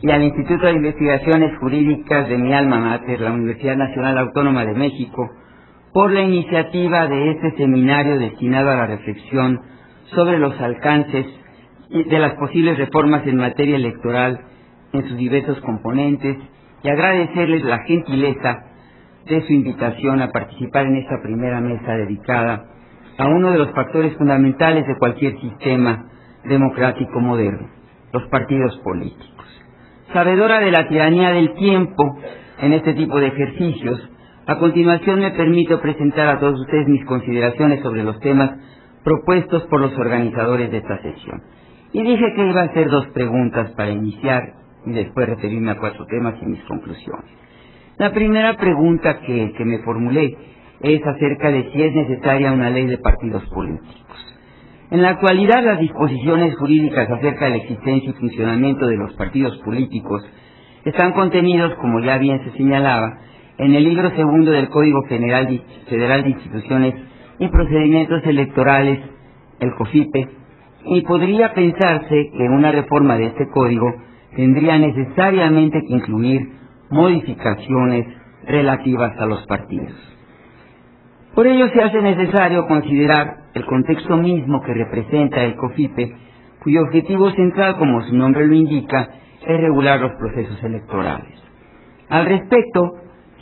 y al Instituto de Investigaciones Jurídicas de mi alma mater, la Universidad Nacional Autónoma de México, por la iniciativa de este seminario destinado a la reflexión sobre los alcances de las posibles reformas en materia electoral en sus diversos componentes, y agradecerles la gentileza de su invitación a participar en esta primera mesa dedicada a uno de los factores fundamentales de cualquier sistema democrático moderno, los partidos políticos. Sabedora de la tiranía del tiempo en este tipo de ejercicios, a continuación me permito presentar a todos ustedes mis consideraciones sobre los temas propuestos por los organizadores de esta sesión. Y dije que iba a hacer 2 preguntas para iniciar y después referirme a 4 temas y mis conclusiones. La primera pregunta que me formulé es acerca de si es necesaria una ley de partidos políticos. En la actualidad, las disposiciones jurídicas acerca de la existencia y funcionamiento de los partidos políticos están contenidos, como ya bien se señalaba, en el libro 2 del Código Federal de Instituciones y Procedimientos Electorales, el COFIPE, y podría pensarse que una reforma de este código tendría necesariamente que incluir modificaciones relativas a los partidos. Por ello se hace necesario considerar el contexto mismo que representa el COFIPE, cuyo objetivo central, como su nombre lo indica, es regular los procesos electorales. Al respecto,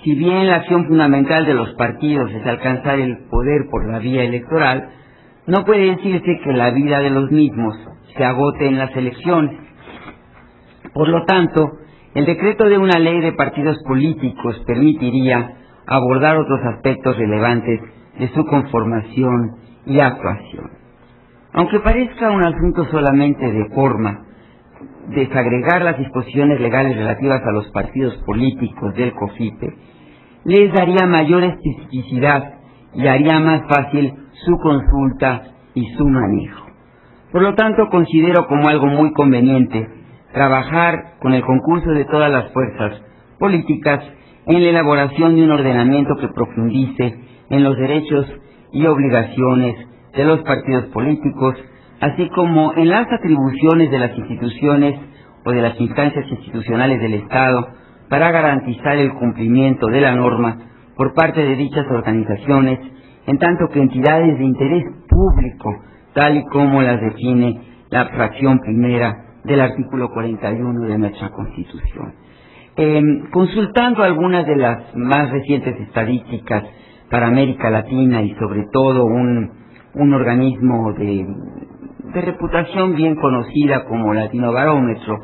si bien la acción fundamental de los partidos es alcanzar el poder por la vía electoral, no puede decirse que la vida de los mismos se agote en las elecciones. Por lo tanto, el decreto de una ley de partidos políticos permitiría abordar otros aspectos relevantes de su conformación y actuación. Aunque parezca un asunto solamente de forma, desagregar las disposiciones legales relativas a los partidos políticos del COFIPE les daría mayor especificidad y haría más fácil su consulta y su manejo. Por lo tanto, considero como algo muy conveniente trabajar con el concurso de todas las fuerzas políticas en la elaboración de un ordenamiento que profundice en los derechos y obligaciones de los partidos políticos, así como en las atribuciones de las instituciones o de las instancias institucionales del Estado para garantizar el cumplimiento de la norma por parte de dichas organizaciones, en tanto que entidades de interés público, tal y como las define la fracción primera del artículo 41 de nuestra Constitución. Consultando algunas de las más recientes estadísticas para América Latina y sobre todo un organismo de reputación bien conocida como Latinobarómetro,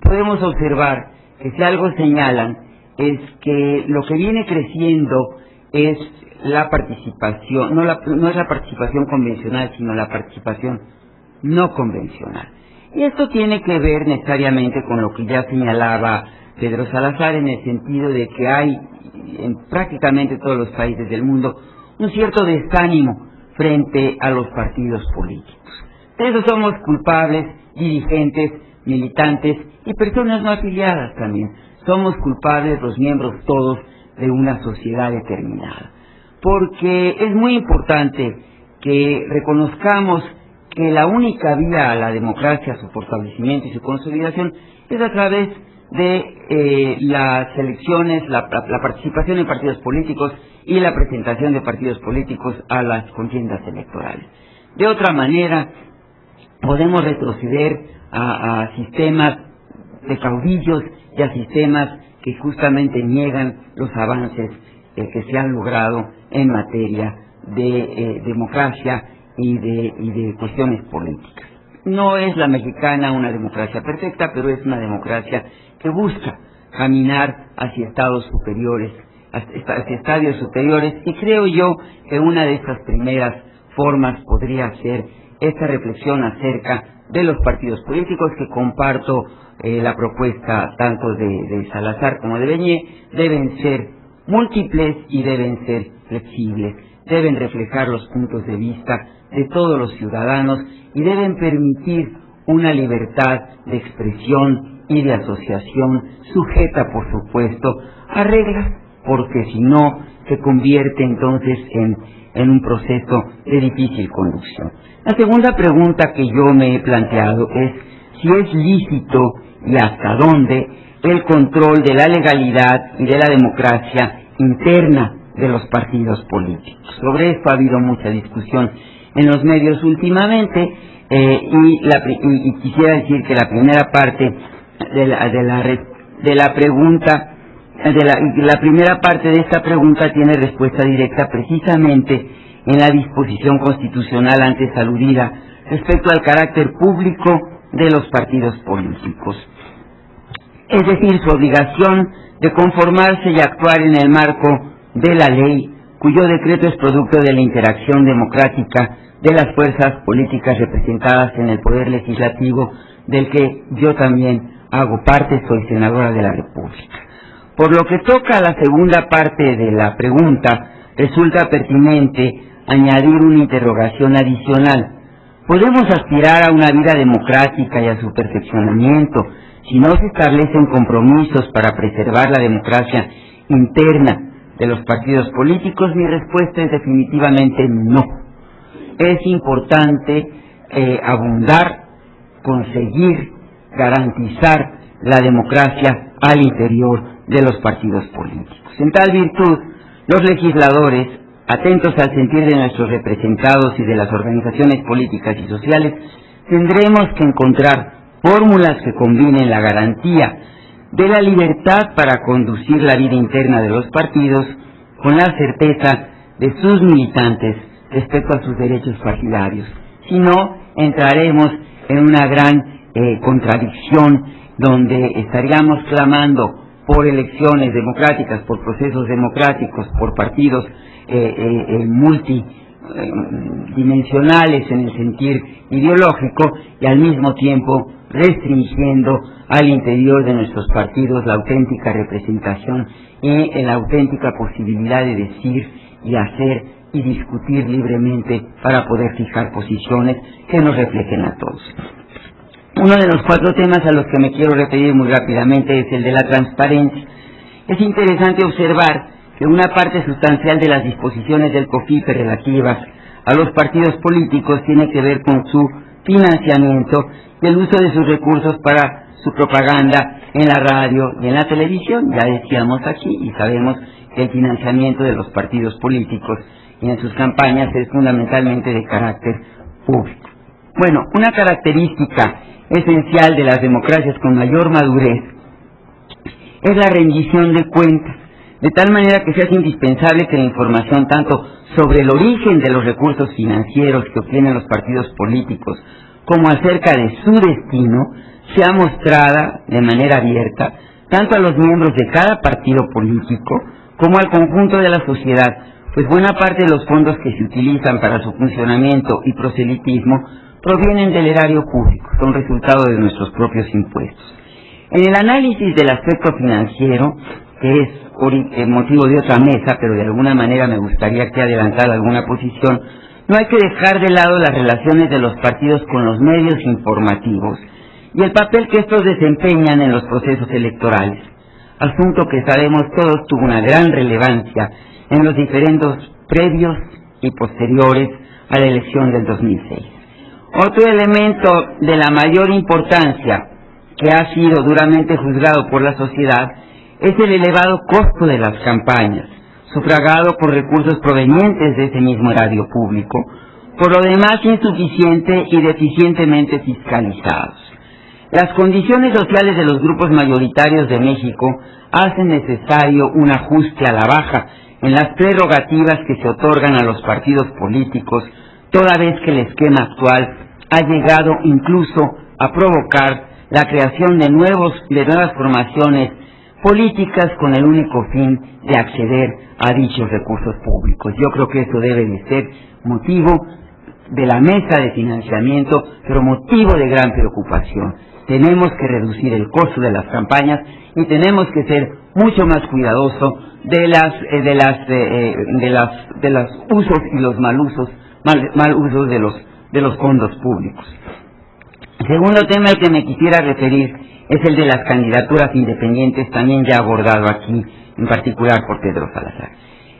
podemos observar que si algo señalan es que lo que viene creciendo es la participación, no es la participación convencional, sino la participación no convencional. Y esto tiene que ver necesariamente con lo que ya señalaba Pedro Salazar, en el sentido de que hay en prácticamente todos los países del mundo un cierto desánimo frente a los partidos políticos. De eso somos culpables, dirigentes, militantes y personas no afiliadas también. Somos culpables los miembros todos de una sociedad determinada. Porque es muy importante que reconozcamos que la única vía a la democracia, su fortalecimiento y su consolidación es a través de las elecciones, la participación en partidos políticos y la presentación de partidos políticos a las contiendas electorales. De otra manera, podemos retroceder a sistemas de caudillos y a sistemas que justamente niegan los avances que se han logrado en materia de democracia y de cuestiones políticas. No es la mexicana una democracia perfecta, pero es una democracia que busca caminar hacia estados superiores, hacia estadios superiores, y creo yo que una de estas primeras formas podría ser esta reflexión acerca de los partidos políticos, que comparto la propuesta tanto de Salazar como de Beñé. Deben ser múltiples y deben ser flexibles, deben reflejar los puntos de vista de todos los ciudadanos y deben permitir una libertad de expresión y de asociación sujeta, por supuesto, a reglas, porque si no se convierte entonces en un proceso de difícil conducción. La segunda pregunta que yo me he planteado es si es lícito y hasta dónde el control de la legalidad y de la democracia interna de los partidos políticos. Sobre esto ha habido mucha discusión en los medios últimamente, y quisiera decir que la primera parte la primera parte de esta pregunta tiene respuesta directa precisamente en la disposición constitucional antes aludida respecto al carácter público de los partidos políticos, es decir, su obligación de conformarse y actuar en el marco de la ley, cuyo decreto es producto de la interacción democrática de las fuerzas políticas representadas en el poder legislativo, del que yo también hago parte, soy senadora de la República. Por lo que toca a la segunda parte de la pregunta, resulta pertinente añadir una interrogación adicional. Podemos aspirar a una vida democrática y a su perfeccionamiento si no se establecen compromisos para preservar la democracia interna de los partidos políticos. Mi respuesta es definitivamente no. Es importante abundar, conseguir, garantizar la democracia al interior de los partidos políticos. En tal virtud, los legisladores, atentos al sentir de nuestros representados y de las organizaciones políticas y sociales, tendremos que encontrar fórmulas que combinen la garantía de la libertad para conducir la vida interna de los partidos con la certeza de sus militantes respecto a sus derechos partidarios. Si no, entraremos en una gran contradicción donde estaríamos clamando por elecciones democráticas, por procesos democráticos, por partidos multidimensionales en el sentir ideológico, y al mismo tiempo restringiendo al interior de nuestros partidos la auténtica representación y la auténtica posibilidad de decir y hacer y discutir libremente para poder fijar posiciones que nos reflejen a todos. Uno de los 4 temas a los que me quiero referir muy rápidamente es el de la transparencia. Es interesante observar que una parte sustancial de las disposiciones del COFIPE relativas a los partidos políticos tiene que ver con su financiamiento y el uso de sus recursos para su propaganda en la radio y en la televisión. Ya decíamos aquí y sabemos que el financiamiento de los partidos políticos y en sus campañas es fundamentalmente de carácter público. Bueno, una característica esencial de las democracias con mayor madurez es la rendición de cuentas, de tal manera que se hace indispensable que la información tanto sobre el origen de los recursos financieros que obtienen los partidos políticos como acerca de su destino sea mostrada de manera abierta tanto a los miembros de cada partido político como al conjunto de la sociedad, pues buena parte de los fondos que se utilizan para su funcionamiento y proselitismo provienen del erario público, son resultado de nuestros propios impuestos. En el análisis del aspecto financiero, que es motivo de otra mesa, pero de alguna manera me gustaría que adelantara alguna posición, no hay que dejar de lado las relaciones de los partidos con los medios informativos y el papel que estos desempeñan en los procesos electorales, asunto que sabemos todos tuvo una gran relevancia en los diferendos previos y posteriores a la elección del 2006. Otro elemento de la mayor importancia que ha sido duramente juzgado por la sociedad es el elevado costo de las campañas, sufragado por recursos provenientes de ese mismo erario público, por lo demás insuficiente y deficientemente fiscalizados. Las condiciones sociales de los grupos mayoritarios de México hacen necesario un ajuste a la baja en las prerrogativas que se otorgan a los partidos políticos, toda vez que el esquema actual ha llegado incluso a provocar la creación de nuevas formaciones políticas con el único fin de acceder a dichos recursos públicos. Yo creo que eso debe de ser motivo de la mesa de financiamiento, pero motivo de gran preocupación. Tenemos que reducir el costo de las campañas y tenemos que ser mucho más cuidadosos de los usos y los mal usos de los fondos públicos. El segundo tema al que me quisiera referir es el de las candidaturas independientes, también ya abordado aquí, en particular por Pedro Salazar.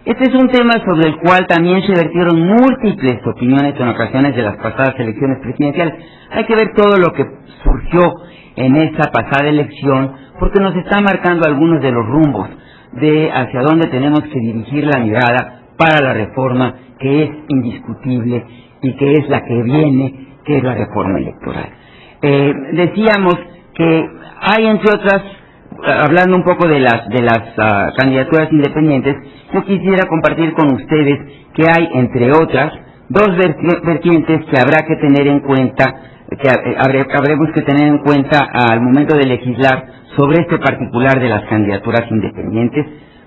Este es un tema sobre el cual también se vertieron múltiples opiniones en ocasiones de las pasadas elecciones presidenciales. Hay que ver todo lo que surgió en esa pasada elección, porque nos está marcando algunos de los rumbos de hacia dónde tenemos que dirigir la mirada para la reforma que es indiscutible y que es la que viene, que es la reforma electoral. Decíamos que hay, entre otras, hablando un poco de las candidaturas independientes, yo quisiera compartir con ustedes que hay, entre otras, dos vertientes que habrá que tener en cuenta, habremos que tener en cuenta al momento de legislar sobre este particular de las candidaturas independientes,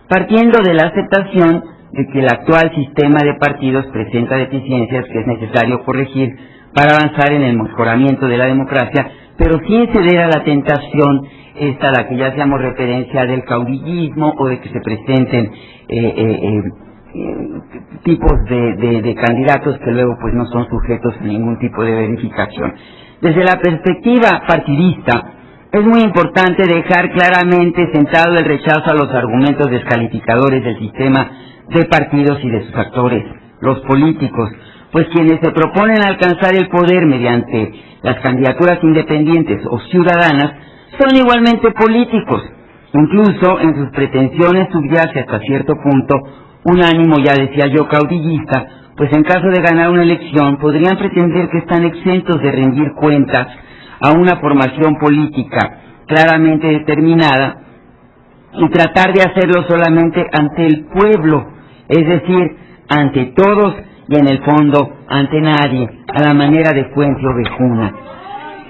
partiendo de la aceptación de que el actual sistema de partidos presenta deficiencias que es necesario corregir para avanzar en el mejoramiento de la democracia, pero sin ceder a la tentación esta a la que ya hacíamos referencia del caudillismo o de que se presenten tipos de candidatos que luego pues no son sujetos a ningún tipo de verificación. Desde la perspectiva partidista, es muy importante dejar claramente sentado el rechazo a los argumentos descalificadores del sistema de partidos y de sus actores, los políticos, pues quienes se proponen alcanzar el poder mediante las candidaturas independientes o ciudadanas son igualmente políticos. Incluso en sus pretensiones subyace hasta cierto punto un ánimo, ya decía yo, caudillista, pues en caso de ganar una elección podrían pretender que están exentos de rendir cuentas a una formación política claramente determinada y tratar de hacerlo solamente ante el pueblo, es decir, ante todos y en el fondo ante nadie, a la manera de Fuente Ovejuna.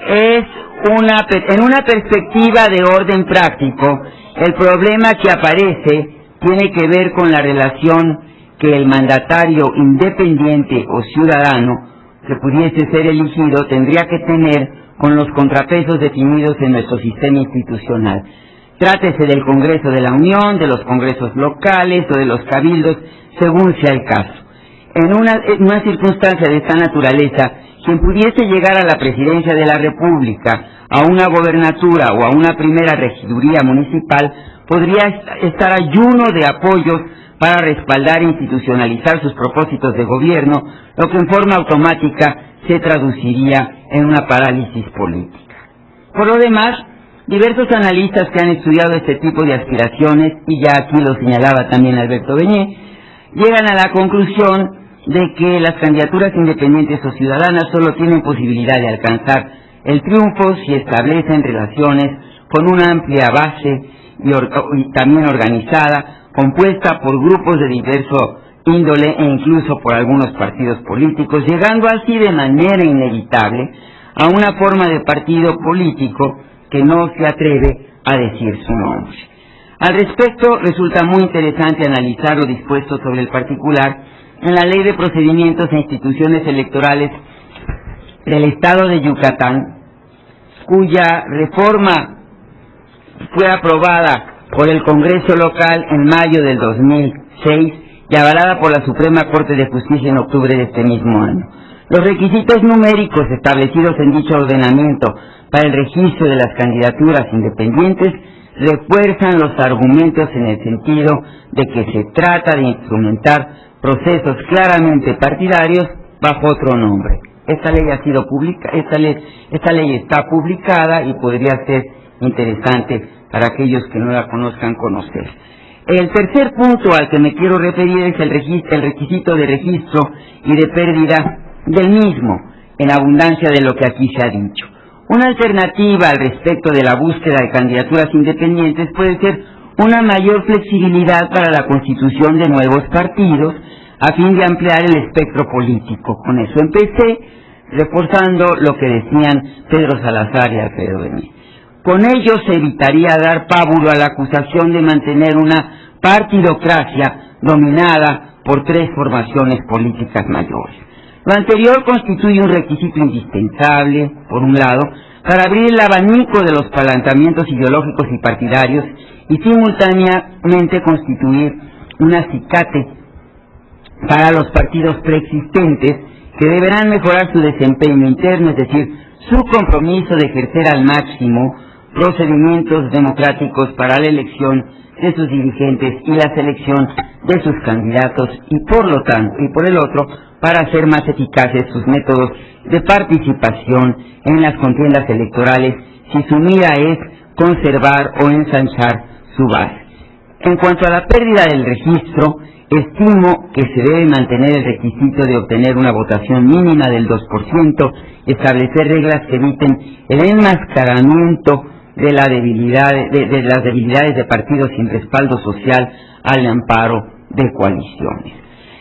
En una perspectiva de orden práctico, el problema que aparece tiene que ver con la relación que el mandatario independiente o ciudadano que pudiese ser elegido tendría que tener con los contrapesos definidos en nuestro sistema institucional. Trátese del Congreso de la Unión, de los congresos locales o de los cabildos, según sea el caso. En una circunstancia de esta naturaleza, quien pudiese llegar a la presidencia de la República, a una gobernatura o a una primera regiduría municipal, podría estar ayuno de apoyos para respaldar e institucionalizar sus propósitos de gobierno, lo que en forma automática se traduciría en una parálisis política. Por lo demás, diversos analistas que han estudiado este tipo de aspiraciones, y ya aquí lo señalaba también Alberto Beñé, llegan a la conclusión de que las candidaturas independientes o ciudadanas solo tienen posibilidad de alcanzar el triunfo si establecen relaciones con una amplia base y también organizada, compuesta por grupos de diverso índole e incluso por algunos partidos políticos, llegando así de manera inevitable a una forma de partido político que no se atreve a decir su nombre. Al respecto, resulta muy interesante analizar lo dispuesto sobre el particular en la Ley de Procedimientos e Instituciones Electorales del Estado de Yucatán, cuya reforma fue aprobada por el Congreso local en mayo del 2006 y avalada por la Suprema Corte de Justicia en octubre de este mismo año. Los requisitos numéricos establecidos en dicho ordenamiento para el registro de las candidaturas independientes refuerzan los argumentos en el sentido de que se trata de instrumentar procesos claramente partidarios bajo otro nombre. Esta ley ha sido esta ley está publicada y podría ser interesante para aquellos que no la conozcan conocer. El tercer punto al que me quiero referir es el requisito de registro y de pérdida del mismo, en abundancia de lo que aquí se ha dicho. Una alternativa al respecto de la búsqueda de candidaturas independientes puede ser una mayor flexibilidad para la constitución de nuevos partidos a fin de ampliar el espectro político. Con eso empecé, reforzando lo que decían Pedro Salazar y Alfredo Beñé. Con ello se evitaría dar pábulo a la acusación de mantener una partidocracia dominada por tres formaciones políticas mayores. Lo anterior constituye un requisito indispensable, por un lado, para abrir el abanico de los planteamientos ideológicos y partidarios y simultáneamente constituir un acicate para los partidos preexistentes que deberán mejorar su desempeño interno, es decir, su compromiso de ejercer al máximo procedimientos democráticos para la elección de sus dirigentes y la selección de sus candidatos y por lo tanto, y por el otro, para hacer más eficaces sus métodos de participación en las contiendas electorales si su mira es conservar o ensanchar su base. En cuanto a la pérdida del registro, estimo que se debe mantener el requisito de obtener una votación mínima del 2% y establecer reglas que eviten el enmascaramiento de las debilidades de partidos sin respaldo social al amparo de coaliciones.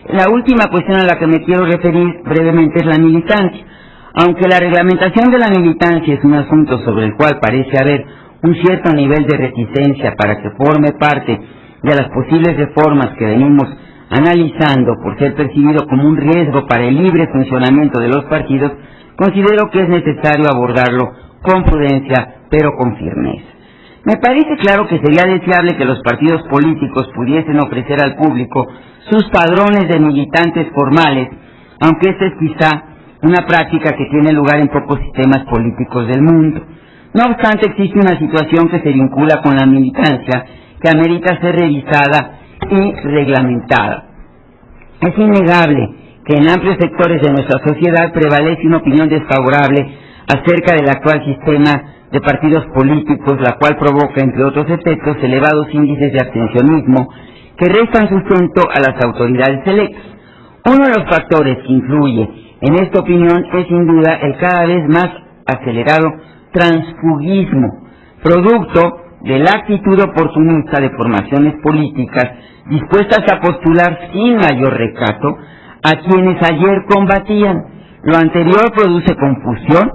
La última cuestión a la que me quiero referir brevemente es la militancia. Aunque la reglamentación de la militancia es un asunto sobre el cual parece haber un cierto nivel de reticencia para que forme parte de las posibles reformas que venimos analizando por ser percibido como un riesgo para el libre funcionamiento de los partidos, considero que es necesario abordarlo con prudencia, pero con firmeza. Me parece claro que sería deseable que los partidos políticos pudiesen ofrecer al público sus padrones de militantes formales, aunque esta es quizá una práctica que tiene lugar en pocos sistemas políticos del mundo. No obstante, existe una situación que se vincula con la militancia que amerita ser revisada y reglamentada. Es innegable que en amplios sectores de nuestra sociedad prevalece una opinión desfavorable acerca del actual sistema de partidos políticos, la cual provoca, entre otros efectos, elevados índices de abstencionismo que restan sustento a las autoridades electas. Uno de los factores que influye en esta opinión es sin duda el cada vez más acelerado transfugismo, producto de la actitud oportunista de formaciones políticas dispuestas a postular sin mayor recato a quienes ayer combatían. Lo anterior produce confusión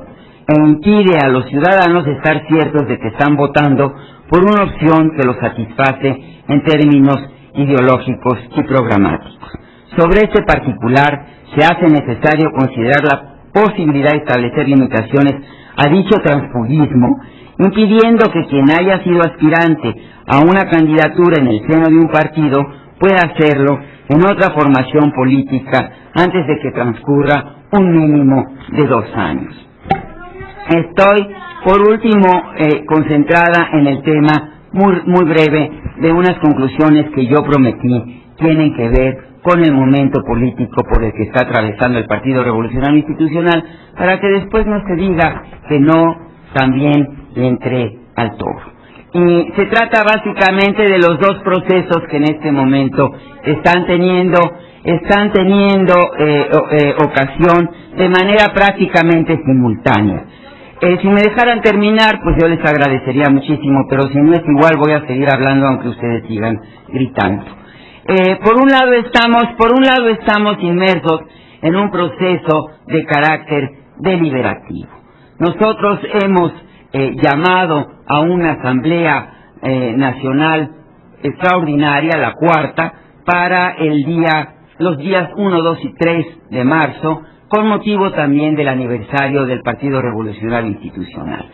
e impide a los ciudadanos estar ciertos de que están votando por una opción que los satisface en términos ideológicos y programáticos. Sobre este particular, se hace necesario considerar la posibilidad de establecer limitaciones a dicho transfugismo, impidiendo que quien haya sido aspirante a una candidatura en el seno de un partido pueda hacerlo en otra formación política antes de que transcurra un mínimo de 2 años. Estoy, por último, concentrada en el tema muy breve de unas conclusiones que yo prometí tienen que ver con el momento político por el que está atravesando el Partido Revolucionario Institucional, para que después no se diga que no también le entré al toro. Y se trata básicamente de los dos procesos que en este momento están teniendo ocasión de manera prácticamente simultánea. Si me dejaran terminar, pues yo les agradecería muchísimo, pero si no es igual voy a seguir hablando aunque ustedes sigan gritando. Por un lado estamos inmersos en un proceso de carácter deliberativo. Nosotros hemos llamado a una Asamblea Nacional Extraordinaria, la cuarta, para los días 1, 2 y 3 de marzo, con motivo también del aniversario del Partido Revolucionario Institucional.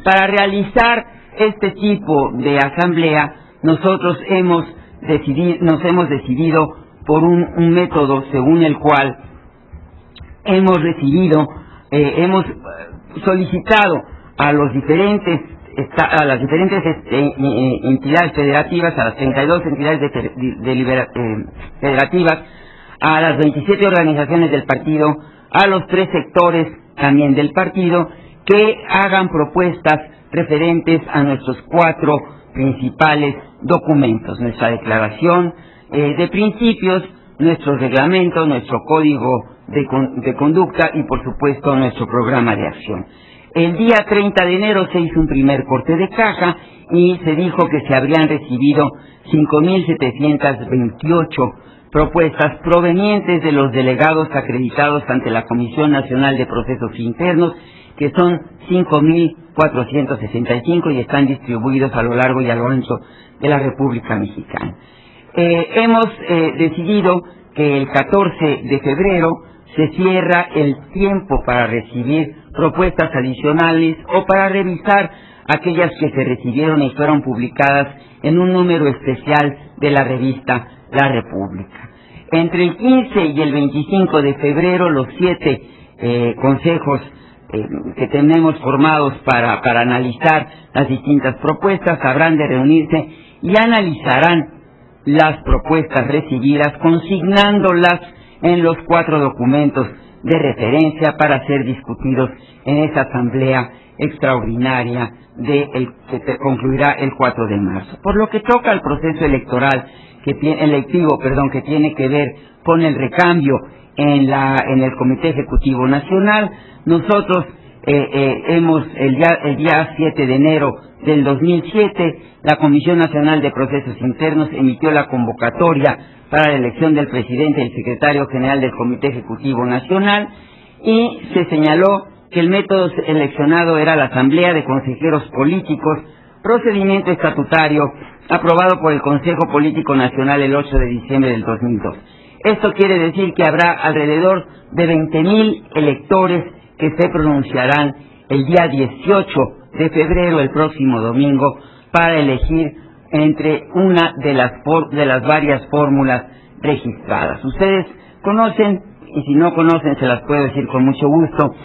Para realizar este tipo de asamblea, nosotros nos hemos decidido por un método según el cual hemos solicitado a las diferentes entidades federativas, a las 32 entidades federativas, a las 27 organizaciones del partido, a los 3 sectores también del partido, que hagan propuestas referentes a nuestros 4 principales documentos: nuestra declaración de principios, nuestro reglamento, nuestro código de conducta y, por supuesto, nuestro programa de acción. El día 30 de enero se hizo un primer corte de caja y se dijo que se habrían recibido 5.728 propuestas provenientes de los delegados acreditados ante la Comisión Nacional de Procesos Internos, que son 5.465 y están distribuidos a lo largo y a lo ancho de la República Mexicana. Hemos decidido que el 14 de febrero se cierra el tiempo para recibir propuestas adicionales o para revisar aquellas que se recibieron y fueron publicadas en un número especial de la revista La República. Entre el 15 y el 25 de febrero, los 7 consejos que tenemos formados para analizar las distintas propuestas habrán de reunirse y analizarán las propuestas recibidas, consignándolas en los 4 documentos de referencia para ser discutidos en esa asamblea extraordinaria que concluirá el 4 de marzo. Por lo que toca al proceso electivo, que tiene que ver con el recambio en el Comité Ejecutivo Nacional, nosotros el día 7 de enero del 2007, la Comisión Nacional de Procesos Internos emitió la convocatoria para la elección del presidente y el secretario general del Comité Ejecutivo Nacional, y se señaló que el método seleccionado era la Asamblea de Consejeros Políticos, procedimiento estatutario aprobado por el Consejo Político Nacional el 8 de diciembre del 2002. Esto quiere decir que habrá alrededor de 20.000 electores que se pronunciarán el día 18 de febrero, el próximo domingo, para elegir entre una de las varias fórmulas registradas. Ustedes conocen, y si no conocen se las puedo decir con mucho gusto,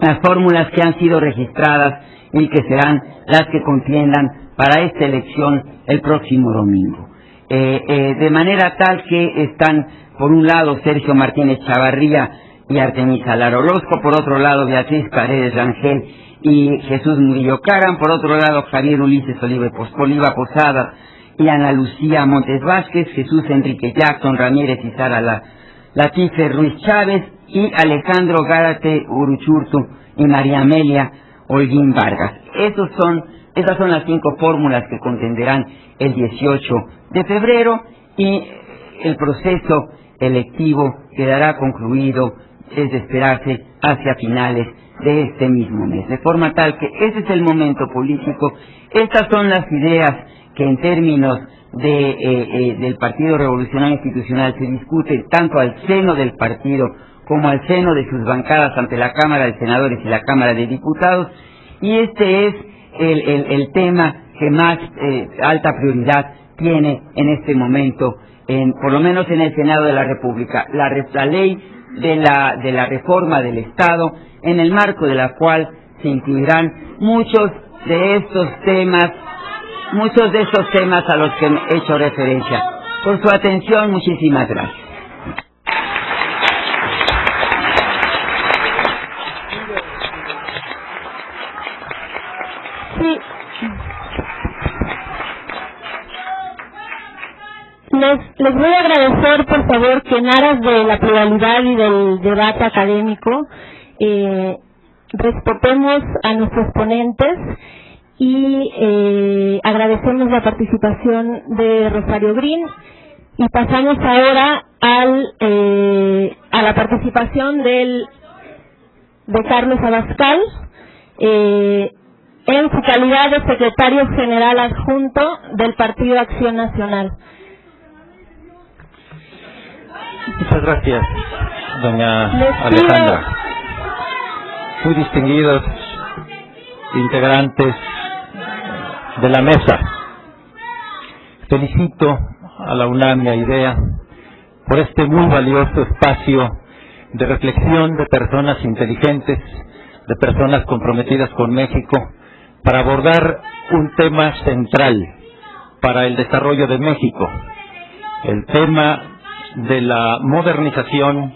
las fórmulas que han sido registradas y que serán las que contiendan para esta elección el próximo domingo. De manera tal que están, por un lado, Sergio Martínez Chavarría y Artemisa Lara Orozco, por otro lado, Beatriz Paredes Rangel y Jesús Murillo Caram, por otro lado, Javier Ulises Oliva Posada y Ana Lucía Montes Vázquez, Jesús Enrique Jackson Ramírez y Sara Latife Ruiz Chávez, y Alejandro Gárate Uruchurtu y María Amelia Holguín Vargas. Esas son las 5 fórmulas que contenderán el 18 de febrero, y el proceso electivo quedará concluido, es de esperarse, hacia finales de este mismo mes. De forma tal que ese es el momento político. Estas son las ideas que en términos del Partido Revolucionario Institucional se discuten tanto al seno del partido como al seno de sus bancadas ante la Cámara de Senadores y la Cámara de Diputados, y este es el tema que más alta prioridad tiene en este momento, por lo menos en el Senado de la República, la ley de la reforma del Estado, en el marco de la cual se incluirán muchos de estos temas a los que he hecho referencia. Por su atención, muchísimas gracias. Sí. Les voy a agradecer, por favor, que en aras de la pluralidad y del debate académico respetemos a nuestros ponentes, y agradecemos la participación de Rosario Green, y pasamos ahora a la participación de Carlos Abascal, en su calidad de secretario general adjunto del Partido Acción Nacional. Muchas gracias, doña Alejandra. Muy distinguidos integrantes de la mesa, felicito a la unánime idea por este muy valioso espacio de reflexión de personas inteligentes, de personas comprometidas con México, para abordar un tema central para el desarrollo de México, el tema de la modernización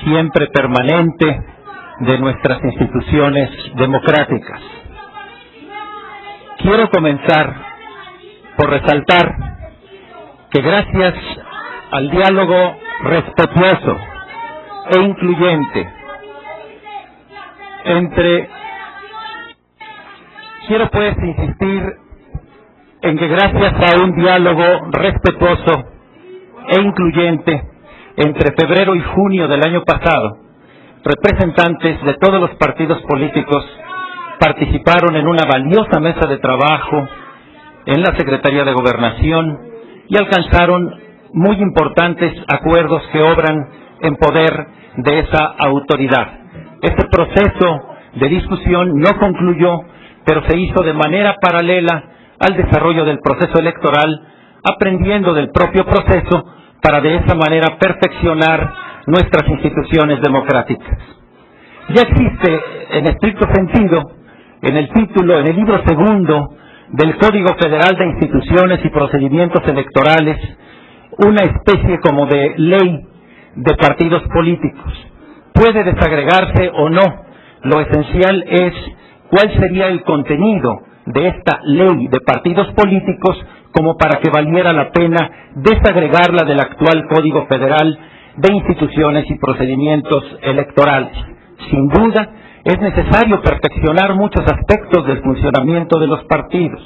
siempre permanente de nuestras instituciones democráticas. Quiero comenzar por resaltar que gracias al diálogo respetuoso e incluyente quiero pues insistir en que gracias a un diálogo respetuoso e incluyente entre febrero y junio del año pasado, representantes de todos los partidos políticos participaron en una valiosa mesa de trabajo en la Secretaría de Gobernación y alcanzaron muy importantes acuerdos que obran en poder de esa autoridad. Este proceso de discusión no concluyó, pero se hizo de manera paralela al desarrollo del proceso electoral, aprendiendo del propio proceso para de esa manera perfeccionar nuestras instituciones democráticas. Ya existe, en estricto sentido, en el título, en el libro segundo del Código Federal de Instituciones y Procedimientos Electorales, una especie como de ley de partidos políticos. Puede desagregarse o no, lo esencial es cuál sería el contenido de esta ley de partidos políticos como para que valiera la pena desagregarla del actual Código Federal de Instituciones y Procedimientos Electorales. Sin duda, es necesario perfeccionar muchos aspectos del funcionamiento de los partidos.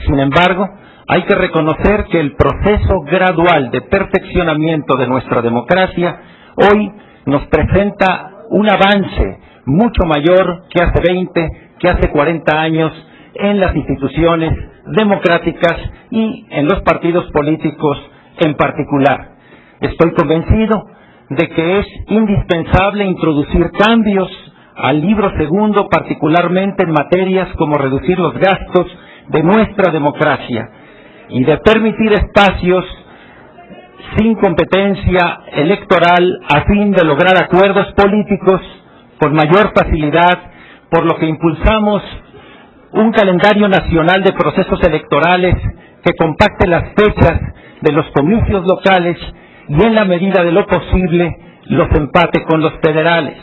Sin embargo, hay que reconocer que el proceso gradual de perfeccionamiento de nuestra democracia hoy nos presenta un avance mucho mayor que hace 20, que hace 40 años en las instituciones democráticas y en los partidos políticos en particular. Estoy convencido de que es indispensable introducir cambios al libro segundo, particularmente en materias como reducir los gastos de nuestra democracia y de permitir espacios sin competencia electoral a fin de lograr acuerdos políticos con mayor facilidad, por lo que impulsamos un calendario nacional de procesos electorales que compacte las fechas de los comicios locales y en la medida de lo posible los empate con los federales.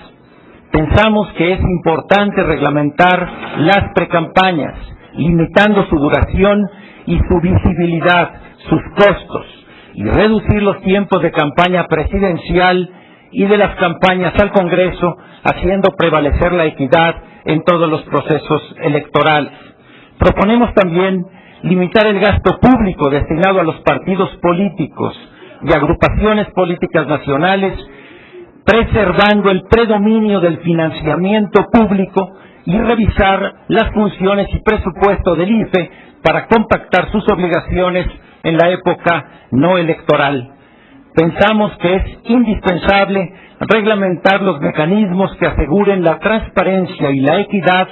Pensamos que es importante reglamentar las precampañas, limitando su duración y su visibilidad, sus costos, y reducir los tiempos de campaña presidencial y de las campañas al Congreso, haciendo prevalecer la equidad en todos los procesos electorales. Proponemos también limitar el gasto público destinado a los partidos políticos y agrupaciones políticas nacionales, preservando el predominio del financiamiento público y revisar las funciones y presupuesto del IFE para compactar sus obligaciones en la época no electoral. Pensamos que es indispensable reglamentar los mecanismos que aseguren la transparencia y la equidad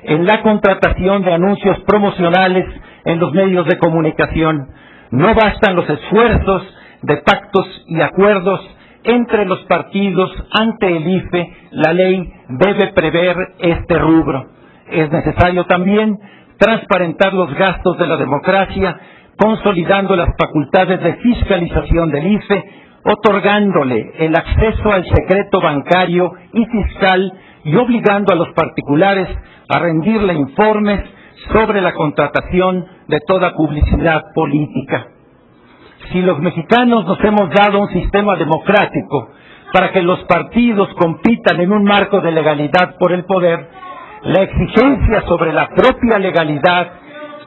en la contratación de anuncios promocionales en los medios de comunicación. No bastan los esfuerzos de pactos y acuerdos entre los partidos ante el IFE. La ley debe prever este rubro. Es necesario también transparentar los gastos de la democracia, consolidando las facultades de fiscalización del IFE, otorgándole el acceso al secreto bancario y fiscal y obligando a los particulares a rendirle informes sobre la contratación de toda publicidad política. Si los mexicanos nos hemos dado un sistema democrático para que los partidos compitan en un marco de legalidad por el poder, la exigencia sobre la propia legalidad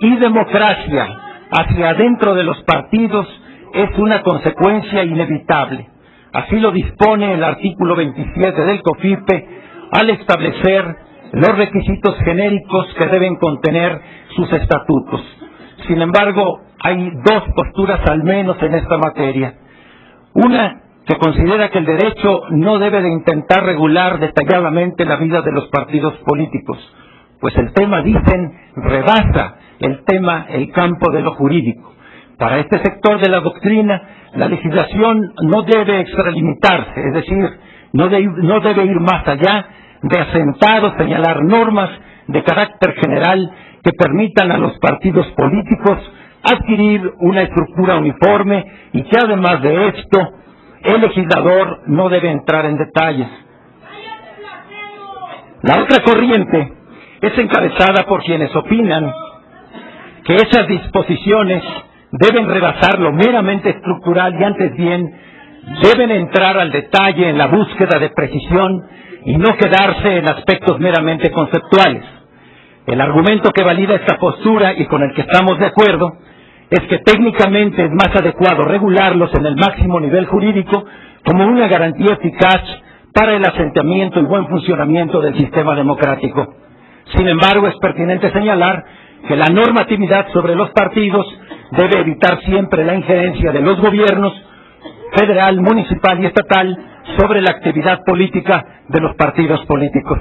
y democracia hacia adentro de los partidos es una consecuencia inevitable. Así lo dispone el artículo 27 del COFIPE al establecer los requisitos genéricos que deben contener sus estatutos. Sin embargo, hay dos posturas al menos en esta materia. Una que considera que el derecho no debe de intentar regular detalladamente la vida de los partidos políticos, pues el tema, dicen, rebasa el campo de lo jurídico. Para este sector de la doctrina, la legislación no debe extralimitarse, es decir, no debe ir más allá de asentar o señalar normas de carácter general que permitan a los partidos políticos adquirir una estructura uniforme y que además de esto, el legislador no debe entrar en detalles. La otra corriente es encabezada por quienes opinan que esas disposiciones deben rebasar lo meramente estructural y antes bien deben entrar al detalle en la búsqueda de precisión y no quedarse en aspectos meramente conceptuales. El argumento que valida esta postura y con el que estamos de acuerdo es que técnicamente es más adecuado regularlos en el máximo nivel jurídico como una garantía eficaz para el asentamiento y buen funcionamiento del sistema democrático. Sin embargo, es pertinente señalar que la normatividad sobre los partidos debe evitar siempre la injerencia de los gobiernos federal, municipal y estatal sobre la actividad política de los partidos políticos.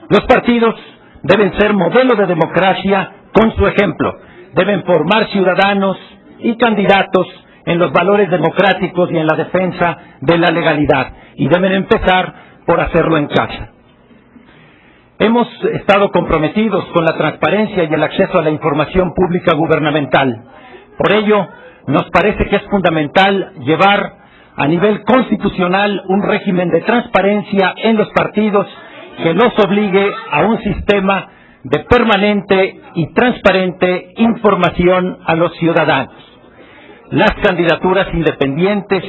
Los partidos deben ser modelo de democracia con su ejemplo, deben formar ciudadanos y candidatos en los valores democráticos y en la defensa de la legalidad, y deben empezar por hacerlo en casa. Hemos estado comprometidos con la transparencia y el acceso a la información pública gubernamental. Por ello, nos parece que es fundamental llevar a nivel constitucional un régimen de transparencia en los partidos que los obligue a un sistema de permanente y transparente información a los ciudadanos. Las candidaturas independientes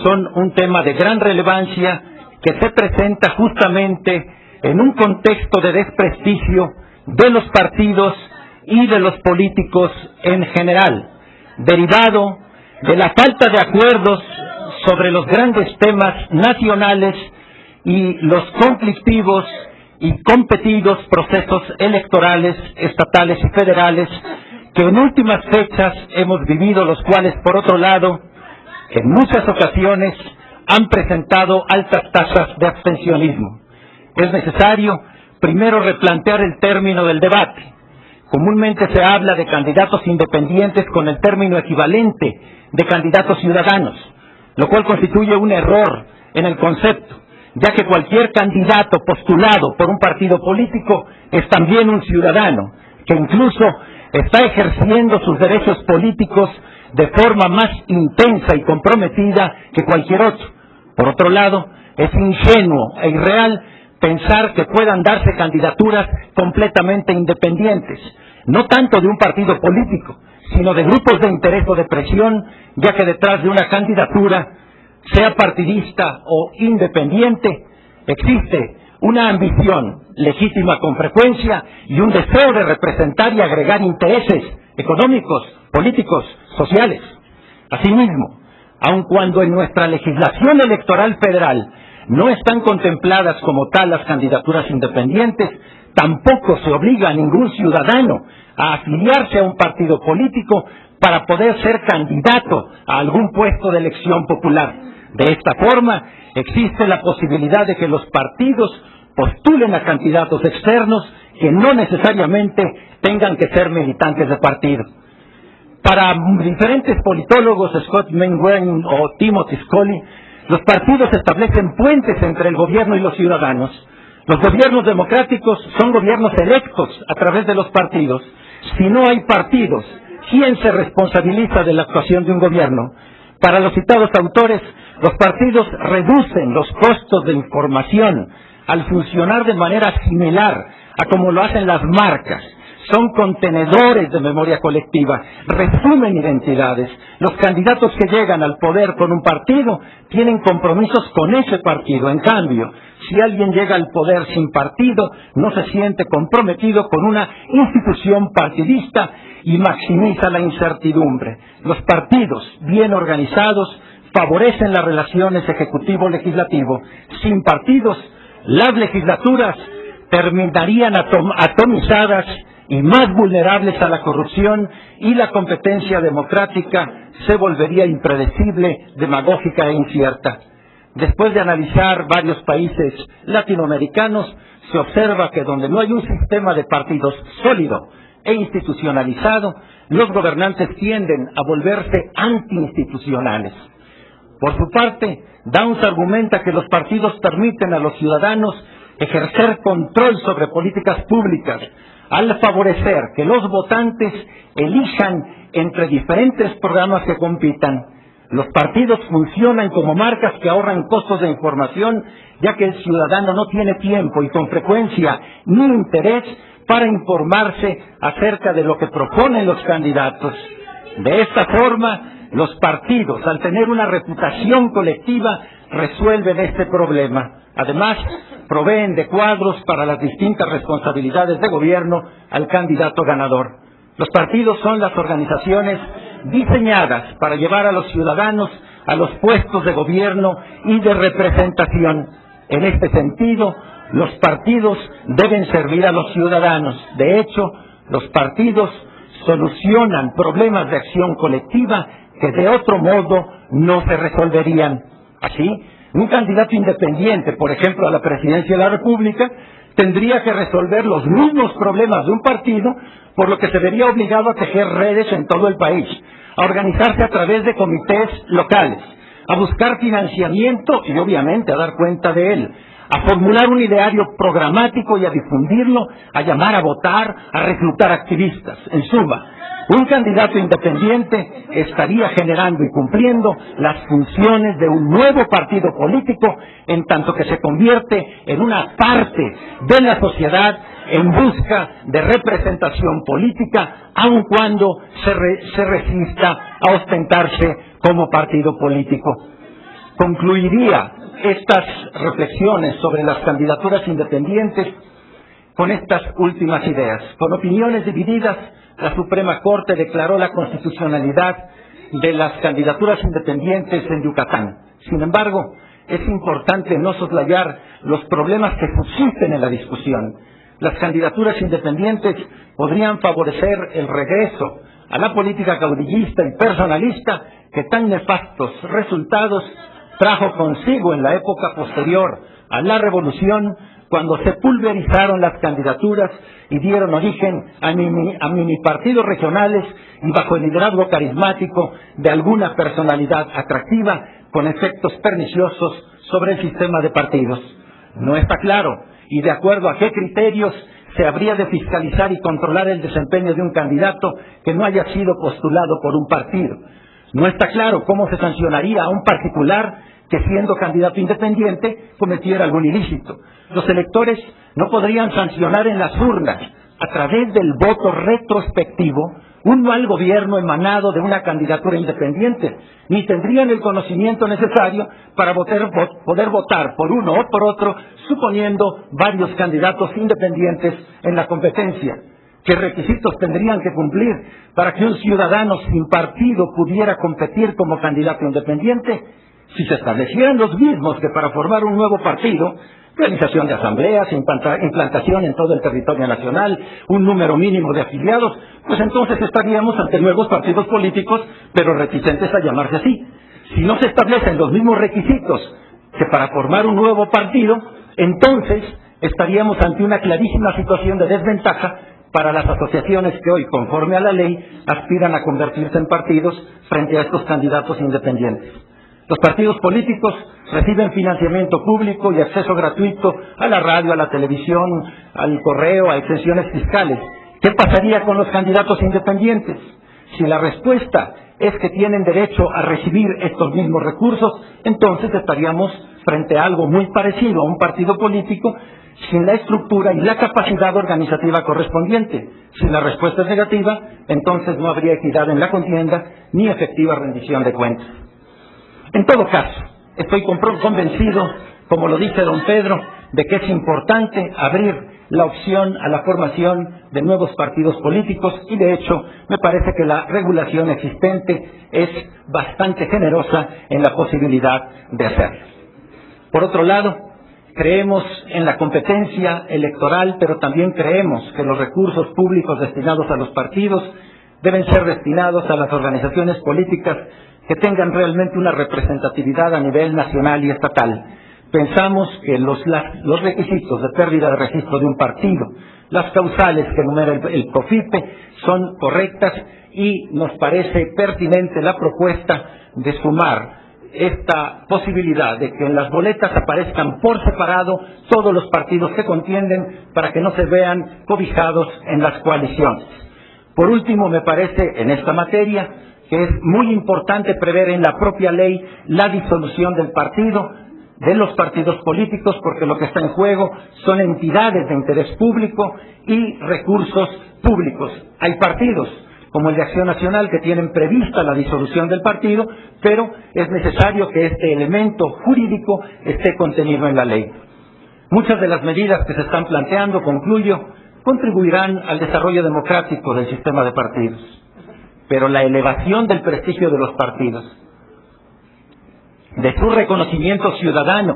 son un tema de gran relevancia que se presenta justamente en un contexto de desprestigio de los partidos y de los políticos en general, derivado de la falta de acuerdos sobre los grandes temas nacionales y los conflictivos y competidos procesos electorales estatales y federales que en últimas fechas hemos vivido, los cuales, por otro lado, en muchas ocasiones han presentado altas tasas de abstencionismo. es necesario primero replantear el término del debate. Comúnmente se habla de candidatos independientes con el término equivalente de candidatos ciudadanos, lo cual constituye un error en el concepto, ya que cualquier candidato postulado por un partido político es también un ciudadano, que incluso está ejerciendo sus derechos políticos de forma más intensa y comprometida que cualquier otro. Por otro lado, es ingenuo e irreal pensar que puedan darse candidaturas completamente independientes, no tanto de un partido político, sino de grupos de interés o de presión, ya que detrás de una candidatura, sea partidista o independiente, existe una ambición legítima con frecuencia y un deseo de representar y agregar intereses económicos, políticos, sociales. Asimismo, aun cuando en nuestra legislación electoral federal no están contempladas como tal las candidaturas independientes, tampoco se obliga a ningún ciudadano a afiliarse a un partido político para poder ser candidato a algún puesto de elección popular. De esta forma, existe la posibilidad de que los partidos postulen a candidatos externos que no necesariamente tengan que ser militantes de partido. Para diferentes politólogos, Scott Mainwaring o Timothy Scully, los partidos establecen puentes entre el gobierno y los ciudadanos. Los gobiernos democráticos son gobiernos electos a través de los partidos. Si no hay partidos, ¿quién se responsabiliza de la actuación de un gobierno? Para los citados autores, los partidos reducen los costos de información al funcionar de manera similar a como lo hacen las marcas. Son contenedores de memoria colectiva, resumen identidades. Los candidatos que llegan al poder con un partido tienen compromisos con ese partido. En cambio, si alguien llega al poder sin partido, no se siente comprometido con una institución partidista y maximiza la incertidumbre. Los partidos bien organizados favorecen las relaciones ejecutivo-legislativo. Sin partidos, las legislaturas terminarían atomizadas y más vulnerables a la corrupción, y la competencia democrática se volvería impredecible, demagógica e incierta. Después de analizar varios países latinoamericanos, se observa que donde no hay un sistema de partidos sólido e institucionalizado, los gobernantes tienden a volverse antiinstitucionales. Por su parte, Downs argumenta que los partidos permiten a los ciudadanos ejercer control sobre políticas públicas, al favorecer que los votantes elijan entre diferentes programas que compitan. Los partidos funcionan como marcas que ahorran costos de información, ya que el ciudadano no tiene tiempo y con frecuencia ni interés para informarse acerca de lo que proponen los candidatos. De esta forma, los partidos, al tener una reputación colectiva, resuelven este problema. Además, proveen de cuadros para las distintas responsabilidades de gobierno al candidato ganador. Los partidos son las organizaciones diseñadas para llevar a los ciudadanos a los puestos de gobierno y de representación. En este sentido, los partidos deben servir a los ciudadanos. De hecho, los partidos solucionan problemas de acción colectiva que de otro modo no se resolverían. Así, un candidato independiente, por ejemplo, a la presidencia de la República, tendría que resolver los mismos problemas de un partido, por lo que se vería obligado a tejer redes en todo el país, a organizarse a través de comités locales, a buscar financiamiento y obviamente a dar cuenta de él, a formular un ideario programático y a difundirlo, a llamar a votar, a reclutar activistas. En suma, un candidato independiente estaría generando y cumpliendo las funciones de un nuevo partido político, en tanto que se convierte en una parte de la sociedad en busca de representación política, aun cuando se resista a ostentarse como partido político. Concluiría estas reflexiones sobre las candidaturas independientes con estas últimas ideas. Con opiniones divididas, la Suprema Corte declaró la constitucionalidad de las candidaturas independientes en Yucatán. Sin embargo, es importante no soslayar los problemas que subsisten en la discusión. Las candidaturas independientes podrían favorecer el regreso a la política caudillista y personalista que tan nefastos resultados trajo consigo en la época posterior a la Revolución, cuando se pulverizaron las candidaturas y dieron origen a mini partidos regionales y bajo el liderazgo carismático de alguna personalidad atractiva con efectos perniciosos sobre el sistema de partidos. No está claro y de acuerdo a qué criterios se habría de fiscalizar y controlar el desempeño de un candidato que no haya sido postulado por un partido. No está claro cómo se sancionaría a un particular que siendo candidato independiente cometiera algún ilícito. Los electores no podrían sancionar en las urnas a través del voto retrospectivo un mal gobierno emanado de una candidatura independiente, ni tendrían el conocimiento necesario para poder votar por uno o por otro, suponiendo varios candidatos independientes en la competencia. ¿Qué requisitos tendrían que cumplir para que un ciudadano sin partido pudiera competir como candidato independiente? Si se establecieran los mismos que para formar un nuevo partido, realización de asambleas, implantación en todo el territorio nacional, un número mínimo de afiliados, pues entonces estaríamos ante nuevos partidos políticos, pero reticentes a llamarse así. Si no se establecen los mismos requisitos que para formar un nuevo partido, entonces estaríamos ante una clarísima situación de desventaja para las asociaciones que hoy, conforme a la ley, aspiran a convertirse en partidos frente a estos candidatos independientes. Los partidos políticos reciben financiamiento público y acceso gratuito a la radio, a la televisión, al correo, a exenciones fiscales. ¿Qué pasaría con los candidatos independientes? Si la respuesta es que tienen derecho a recibir estos mismos recursos, entonces estaríamos frente a algo muy parecido a un partido político sin la estructura y la capacidad organizativa correspondiente. Si la respuesta es negativa, entonces no habría equidad en la contienda ni efectiva rendición de cuentas. En todo caso, estoy convencido, como lo dice don Pedro, de que es importante abrir la opción a la formación de nuevos partidos políticos y de hecho me parece que la regulación existente es bastante generosa en la posibilidad de hacerlo. Por otro lado, creemos en la competencia electoral, pero también creemos que los recursos públicos destinados a los partidos deben ser destinados a las organizaciones políticas que tengan realmente una representatividad a nivel nacional y estatal. Pensamos que los requisitos de pérdida de registro de un partido, las causales que enumera el COFIPE son correctas y nos parece pertinente la propuesta de sumar esta posibilidad de que en las boletas aparezcan por separado todos los partidos que contienden para que no se vean cobijados en las coaliciones. Por último, me parece en esta materia que es muy importante prever en la propia ley la disolución del partido, de los partidos políticos, porque lo que está en juego son entidades de interés público y recursos públicos. Hay partidos, como el de Acción Nacional, que tienen prevista la disolución del partido, pero es necesario que este elemento jurídico esté contenido en la ley. Muchas de las medidas que se están planteando, concluyo, contribuirán al desarrollo democrático del sistema de partidos. Pero la elevación del prestigio de los partidos, de su reconocimiento ciudadano,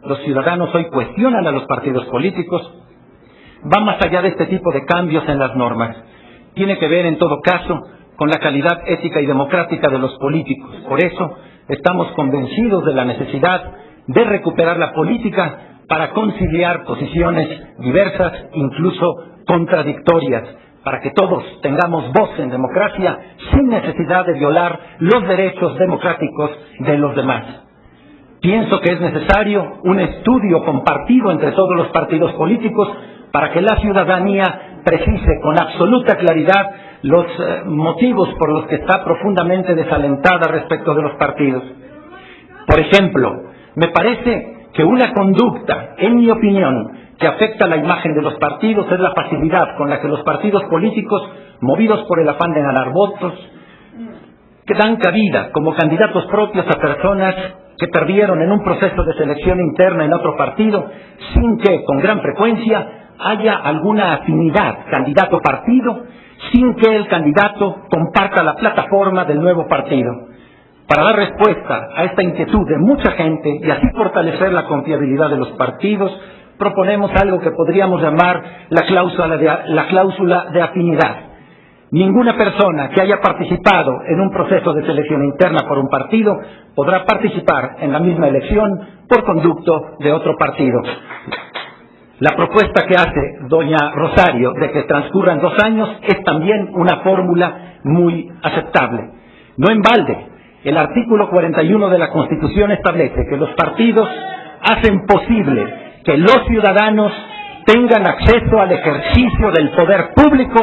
los ciudadanos hoy cuestionan a los partidos políticos, va más allá de este tipo de cambios en las normas. Tiene que ver, en todo caso, con la calidad ética y democrática de los políticos. Por eso, estamos convencidos de la necesidad de recuperar la política para conciliar posiciones diversas, incluso contradictorias, para que todos tengamos voz en democracia sin necesidad de violar los derechos democráticos de los demás. Pienso que es necesario un estudio compartido entre todos los partidos políticos para que la ciudadanía precise con absoluta claridad los motivos por los que está profundamente desalentada respecto de los partidos. Por ejemplo, me parece que una conducta, en mi opinión, que afecta la imagen de los partidos es la facilidad con la que los partidos políticos, movidos por el afán de ganar votos, que dan cabida como candidatos propios a personas que perdieron en un proceso de selección interna en otro partido, sin que, con gran frecuencia, haya alguna afinidad candidato-partido, sin que el candidato comparta la plataforma del nuevo partido. Para dar respuesta a esta inquietud de mucha gente y así fortalecer la confiabilidad de los partidos, proponemos algo que podríamos llamar la cláusula de afinidad. Ninguna persona que haya participado en un proceso de selección interna por un partido podrá participar en la misma elección por conducto de otro partido. La propuesta que hace doña Rosario de que transcurran 2 años es también una fórmula muy aceptable. No en balde, el artículo 41 de la Constitución establece que los partidos hacen posible que los ciudadanos tengan acceso al ejercicio del poder público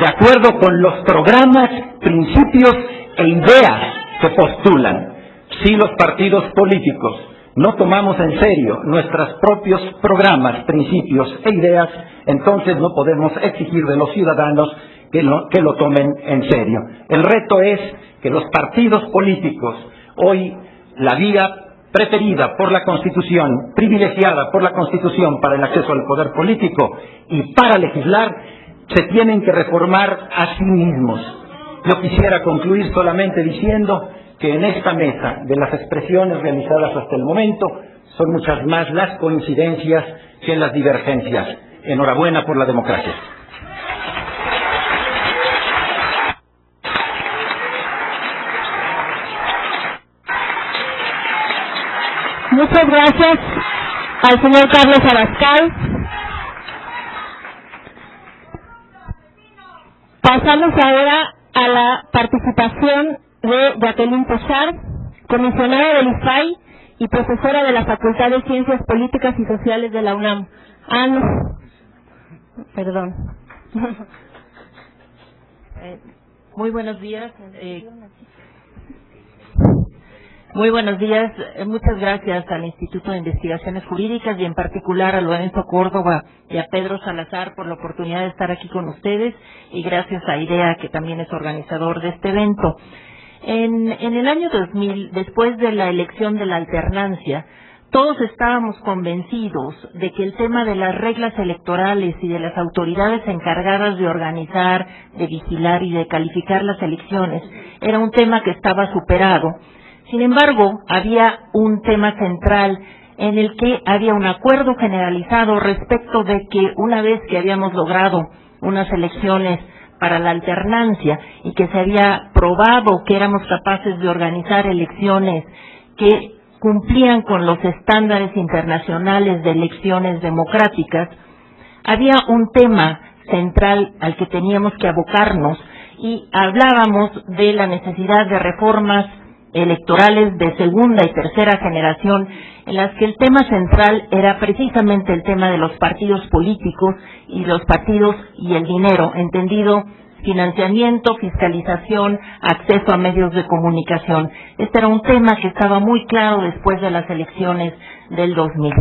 de acuerdo con los programas, principios e ideas que postulan. Si los partidos políticos no tomamos en serio nuestros propios programas, principios e ideas, entonces no podemos exigir de los ciudadanos que lo tomen en serio. El reto es que los partidos políticos, hoy la vía preferida por la Constitución, privilegiada por la Constitución para el acceso al poder político y para legislar, se tienen que reformar a sí mismos. Yo quisiera concluir solamente diciendo que en esta mesa, de las expresiones realizadas hasta el momento, son muchas más las coincidencias que las divergencias. Enhorabuena por la democracia. Muchas gracias al señor Carlos Abascal. Pasamos ahora a la participación de Jacqueline Pochard, comisionada del IFAI y profesora de la Facultad de Ciencias Políticas y Sociales de la UNAM. No. Perdón. Muy buenos días. Muy buenos días. Muchas gracias al Instituto de Investigaciones Jurídicas y en particular a Lorenzo Córdoba y a Pedro Salazar por la oportunidad de estar aquí con ustedes y gracias a IDEA, que también es organizador de este evento. En el año 2000, después de la elección de la alternancia, todos estábamos convencidos de que el tema de las reglas electorales y de las autoridades encargadas de organizar, de vigilar y de calificar las elecciones era un tema que estaba superado. Sin embargo, había un tema central en el que había un acuerdo generalizado respecto de que una vez que habíamos logrado unas elecciones para la alternancia y que se había probado que éramos capaces de organizar elecciones que cumplían con los estándares internacionales de elecciones democráticas, había un tema central al que teníamos que abocarnos y hablábamos de la necesidad de reformas electorales de segunda y tercera generación, en las que el tema central era precisamente el tema de los partidos políticos y los partidos y el dinero, entendido financiamiento, fiscalización, acceso a medios de comunicación. Este era un tema que estaba muy claro después de las elecciones del 2000.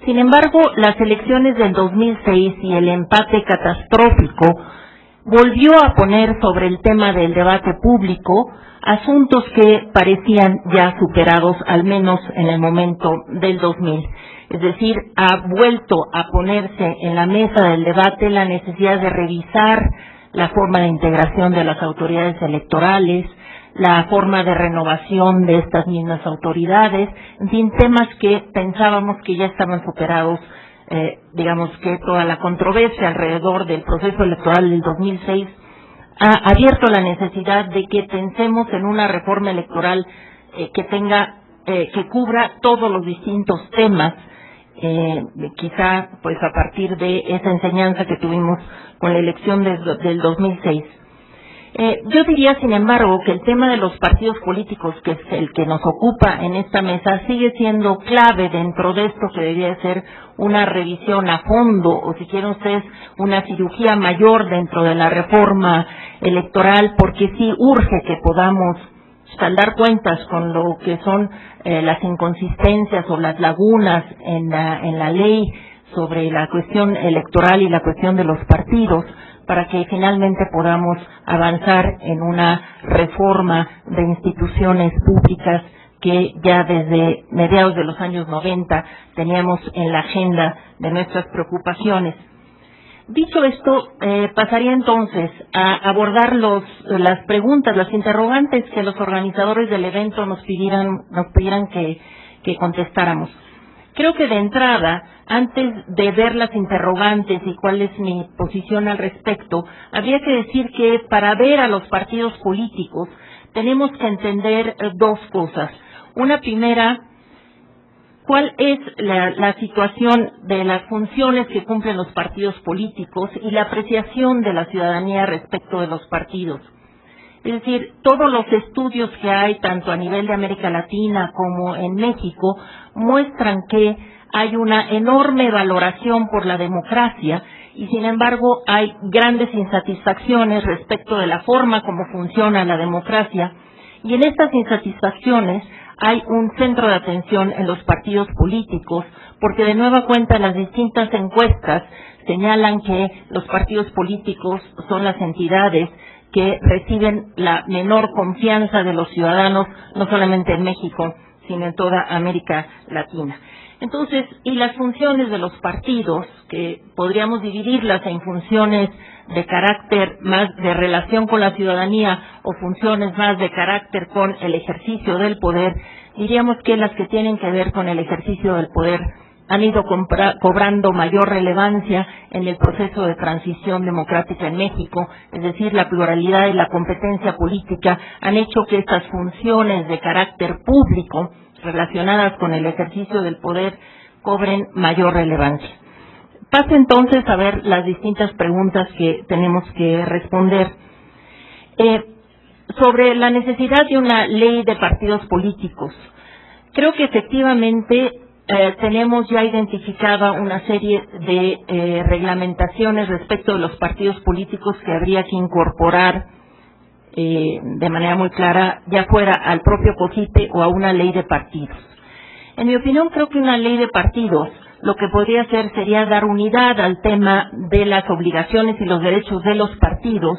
Sin embargo, las elecciones del 2006 y el empate catastrófico volvió a poner sobre el tema del debate público asuntos que parecían ya superados, al menos en el momento del 2000. Es decir, ha vuelto a ponerse en la mesa del debate la necesidad de revisar la forma de integración de las autoridades electorales, la forma de renovación de estas mismas autoridades, en fin, temas que pensábamos que ya estaban superados. Digamos que toda la controversia alrededor del proceso electoral del 2006 ha abierto la necesidad de que pensemos en una reforma electoral que cubra todos los distintos temas, quizá pues a partir de esa enseñanza que tuvimos con la elección del 2006. Yo diría, sin embargo, que el tema de los partidos políticos, que es el que nos ocupa en esta mesa, sigue siendo clave dentro de esto que debería ser una revisión a fondo, o si quieren ustedes, una cirugía mayor dentro de la reforma electoral, porque sí urge que podamos saldar cuentas con lo que son las inconsistencias o las lagunas en la ley sobre la cuestión electoral y la cuestión de los partidos, para que finalmente podamos avanzar en una reforma de instituciones públicas que ya desde mediados de los años 90 teníamos en la agenda de nuestras preocupaciones. Dicho esto, pasaría entonces a abordar las preguntas, las interrogantes que los organizadores del evento nos pidieran que contestáramos. Creo que de entrada, antes de ver las interrogantes y cuál es mi posición al respecto, habría que decir que para ver a los partidos políticos tenemos que entender dos cosas. Una primera, cuál es la situación de las funciones que cumplen los partidos políticos y la apreciación de la ciudadanía respecto de los partidos. Es decir, todos los estudios que hay, tanto a nivel de América Latina como en México, muestran que hay una enorme valoración por la democracia y, sin embargo, hay grandes insatisfacciones respecto de la forma como funciona la democracia. Y en estas insatisfacciones hay un centro de atención en los partidos políticos, porque de nueva cuenta las distintas encuestas señalan que los partidos políticos son las entidades que reciben la menor confianza de los ciudadanos, no solamente en México, sino en toda América Latina. Entonces, y las funciones de los partidos, que podríamos dividirlas en funciones de carácter más de relación con la ciudadanía o funciones más de carácter con el ejercicio del poder, diríamos que las que tienen que ver con el ejercicio del poder han ido cobrando mayor relevancia en el proceso de transición democrática en México, es decir, la pluralidad y la competencia política han hecho que estas funciones de carácter público relacionadas con el ejercicio del poder cobren mayor relevancia. Paso entonces a ver las distintas preguntas que tenemos que responder. Sobre la necesidad de una ley de partidos políticos. Creo que efectivamente tenemos ya identificada una serie de reglamentaciones respecto de los partidos políticos que habría que incorporar de manera muy clara, ya fuera al propio COFIPE o a una ley de partidos. En mi opinión, creo que una ley de partidos lo que podría hacer sería dar unidad al tema de las obligaciones y los derechos de los partidos.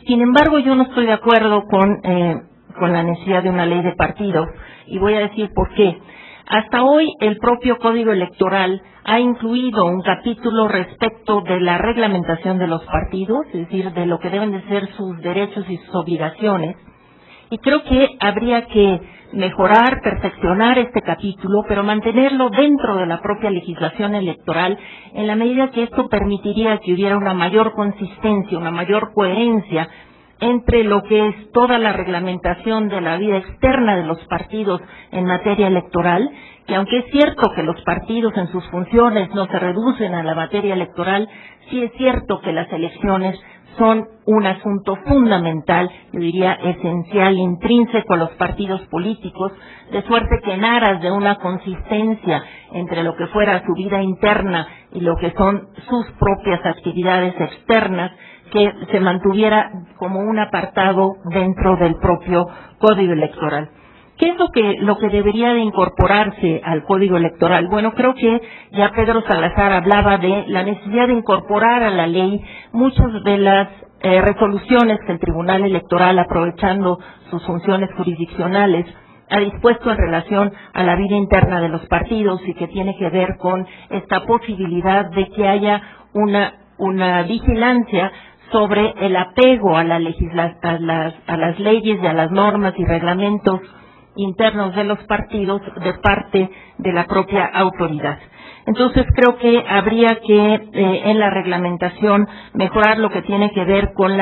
Sin embargo, yo no estoy de acuerdo con la necesidad de una ley de partidos, y voy a decir por qué. Hasta hoy, el propio Código Electoral ha incluido un capítulo respecto de la reglamentación de los partidos, es decir, de lo que deben de ser sus derechos y sus obligaciones, y creo que habría que mejorar, perfeccionar este capítulo, pero mantenerlo dentro de la propia legislación electoral, en la medida que esto permitiría que hubiera una mayor consistencia, una mayor coherencia entre lo que es toda la reglamentación de la vida externa de los partidos en materia electoral, que aunque es cierto que los partidos en sus funciones no se reducen a la materia electoral, sí es cierto que las elecciones son un asunto fundamental, yo diría esencial, intrínseco a los partidos políticos, de suerte que en aras de una consistencia entre lo que fuera su vida interna y lo que son sus propias actividades externas, que se mantuviera como un apartado dentro del propio Código Electoral. ¿Qué es lo que debería de incorporarse al Código Electoral? Bueno, creo que ya Pedro Salazar hablaba de la necesidad de incorporar a la ley muchas de las resoluciones que el Tribunal Electoral, aprovechando sus funciones jurisdiccionales, ha dispuesto en relación a la vida interna de los partidos y que tiene que ver con esta posibilidad de que haya una vigilancia sobre el apego a las leyes y a las normas y reglamentos internos de los partidos de parte de la propia autoridad. Entonces creo que habría que en la reglamentación mejorar lo que tiene que ver con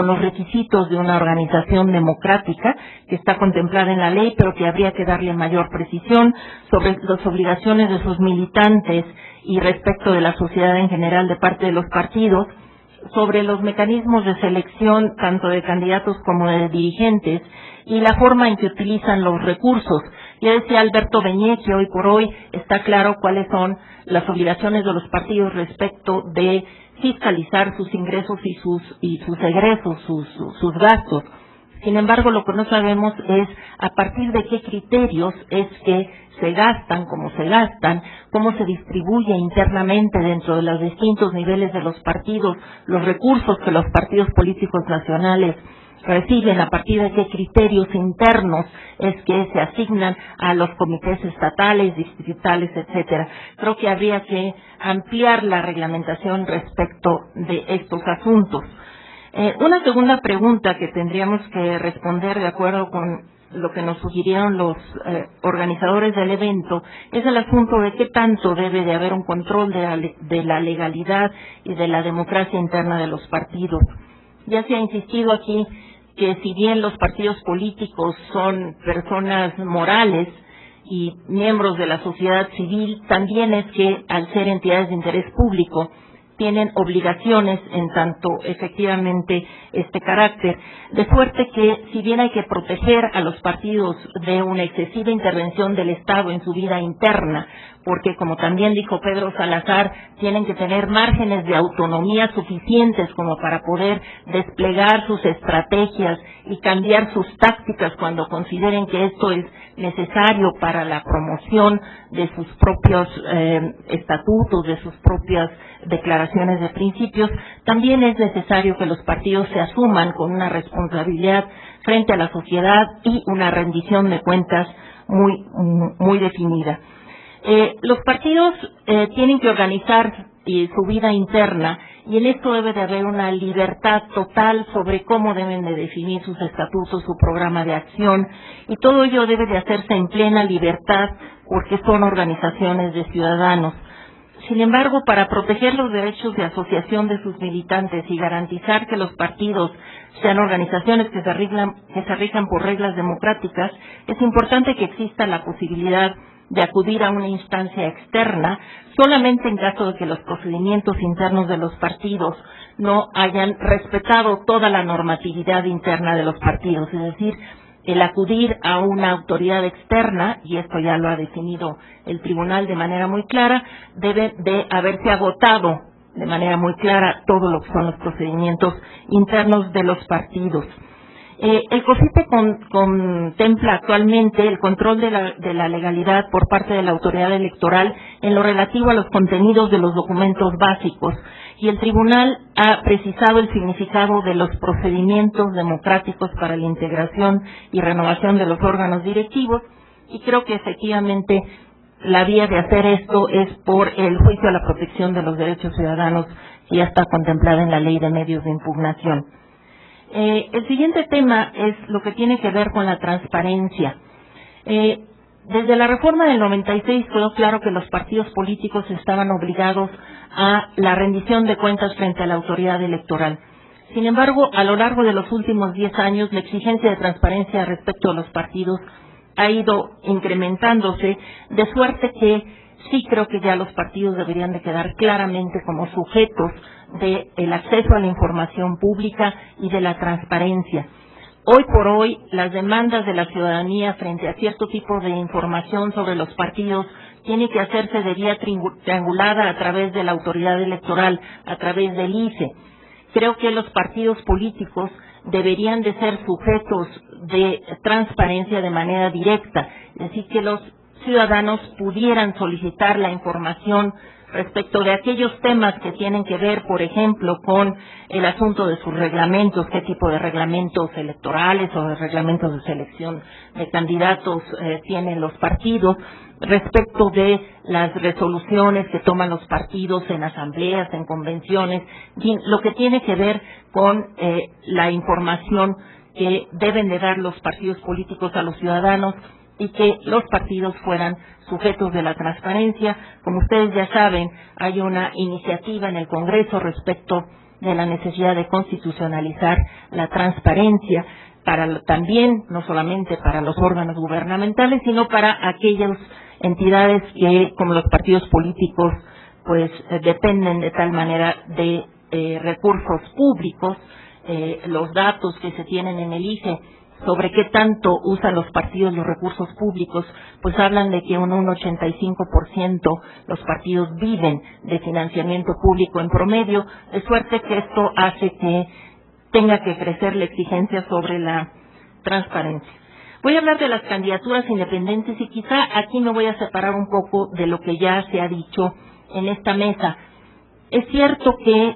los requisitos de una organización democrática que está contemplada en la ley, pero que habría que darle mayor precisión sobre las obligaciones de sus militantes y respecto de la sociedad en general de parte de los partidos, sobre los mecanismos de selección tanto de candidatos como de dirigentes y la forma en que utilizan los recursos. Ya decía Alberto Beñé que hoy por hoy está claro cuáles son las obligaciones de los partidos respecto de fiscalizar sus ingresos y sus egresos, sus gastos. Sin embargo, lo que no sabemos es a partir de qué criterios es que se gastan, cómo se distribuye internamente dentro de los distintos niveles de los partidos, los recursos que los partidos políticos nacionales reciben, a partir de qué criterios internos es que se asignan a los comités estatales, distritales, etcétera. Creo que habría que ampliar la reglamentación respecto de estos asuntos. Una segunda pregunta que tendríamos que responder de acuerdo con lo que nos sugirieron los organizadores del evento es el asunto de qué tanto debe de haber un control de la legalidad y de la democracia interna de los partidos. Ya se ha insistido aquí que si bien los partidos políticos son personas morales y miembros de la sociedad civil también es que, al ser entidades de interés público, tienen obligaciones en tanto efectivamente este carácter, de suerte que, si bien hay que proteger a los partidos de una excesiva intervención del Estado en su vida interna, porque, como también dijo Pedro Salazar, tienen que tener márgenes de autonomía suficientes como para poder desplegar sus estrategias y cambiar sus tácticas cuando consideren que esto es necesario para la promoción de sus propios estatutos, de sus propias declaraciones de principios. También es necesario que los partidos se asuman con una responsabilidad frente a la sociedad y una rendición de cuentas muy definida. Los partidos tienen que organizar su vida interna, y en esto debe de haber una libertad total sobre cómo deben de definir sus estatutos, su programa de acción, y todo ello debe de hacerse en plena libertad porque son organizaciones de ciudadanos. Sin embargo, para proteger los derechos de asociación de sus militantes y garantizar que los partidos sean organizaciones que se rijan por reglas democráticas, es importante que exista la posibilidad de acudir a una instancia externa solamente en caso de que los procedimientos internos de los partidos no hayan respetado toda la normatividad interna de los partidos. Es decir, el acudir a una autoridad externa, y esto ya lo ha definido el tribunal de manera muy clara, debe de haberse agotado de manera muy clara todo lo que son los procedimientos internos de los partidos. El COFIPE contempla actualmente el control de la legalidad por parte de la autoridad electoral en lo relativo a los contenidos de los documentos básicos, y el tribunal ha precisado el significado de los procedimientos democráticos para la integración y renovación de los órganos directivos, y creo que efectivamente la vía de hacer esto es por el juicio a la protección de los derechos ciudadanos, que ya está contemplada en la Ley de Medios de Impugnación. El siguiente tema es lo que tiene que ver con la transparencia. Desde la reforma del 96 quedó claro que los partidos políticos estaban obligados a la rendición de cuentas frente a la autoridad electoral. Sin embargo, a lo largo de los últimos 10 años, la exigencia de transparencia respecto a los partidos ha ido incrementándose, de suerte que sí creo que ya los partidos deberían de quedar claramente como sujetos del acceso a la información pública y de la transparencia. Hoy por hoy, las demandas de la ciudadanía frente a cierto tipo de información sobre los partidos tiene que hacerse de vía triangulada a través de la autoridad electoral, a través del ICE. Creo que los partidos políticos deberían de ser sujetos de transparencia de manera directa, es decir, que los ciudadanos pudieran solicitar la información respecto de aquellos temas que tienen que ver, por ejemplo, con el asunto de sus reglamentos, qué tipo de reglamentos electorales o de reglamentos de selección de candidatos tienen los partidos, respecto de las resoluciones que toman los partidos en asambleas, en convenciones, lo que tiene que ver con la información que deben de dar los partidos políticos a los ciudadanos, y que los partidos fueran sujetos de la transparencia. Como ustedes ya saben, hay una iniciativa en el Congreso respecto de la necesidad de constitucionalizar la transparencia también, no solamente para los órganos gubernamentales, sino para aquellas entidades que, como los partidos políticos, pues dependen de tal manera de recursos públicos. Los datos que se tienen en el ICE sobre qué tanto usan los partidos los recursos públicos, pues hablan de que un 85% los partidos viven de financiamiento público en promedio, de suerte que esto hace que tenga que crecer la exigencia sobre la transparencia. Voy a hablar de las candidaturas independientes, y quizá aquí me voy a separar un poco de lo que ya se ha dicho en esta mesa. Es cierto que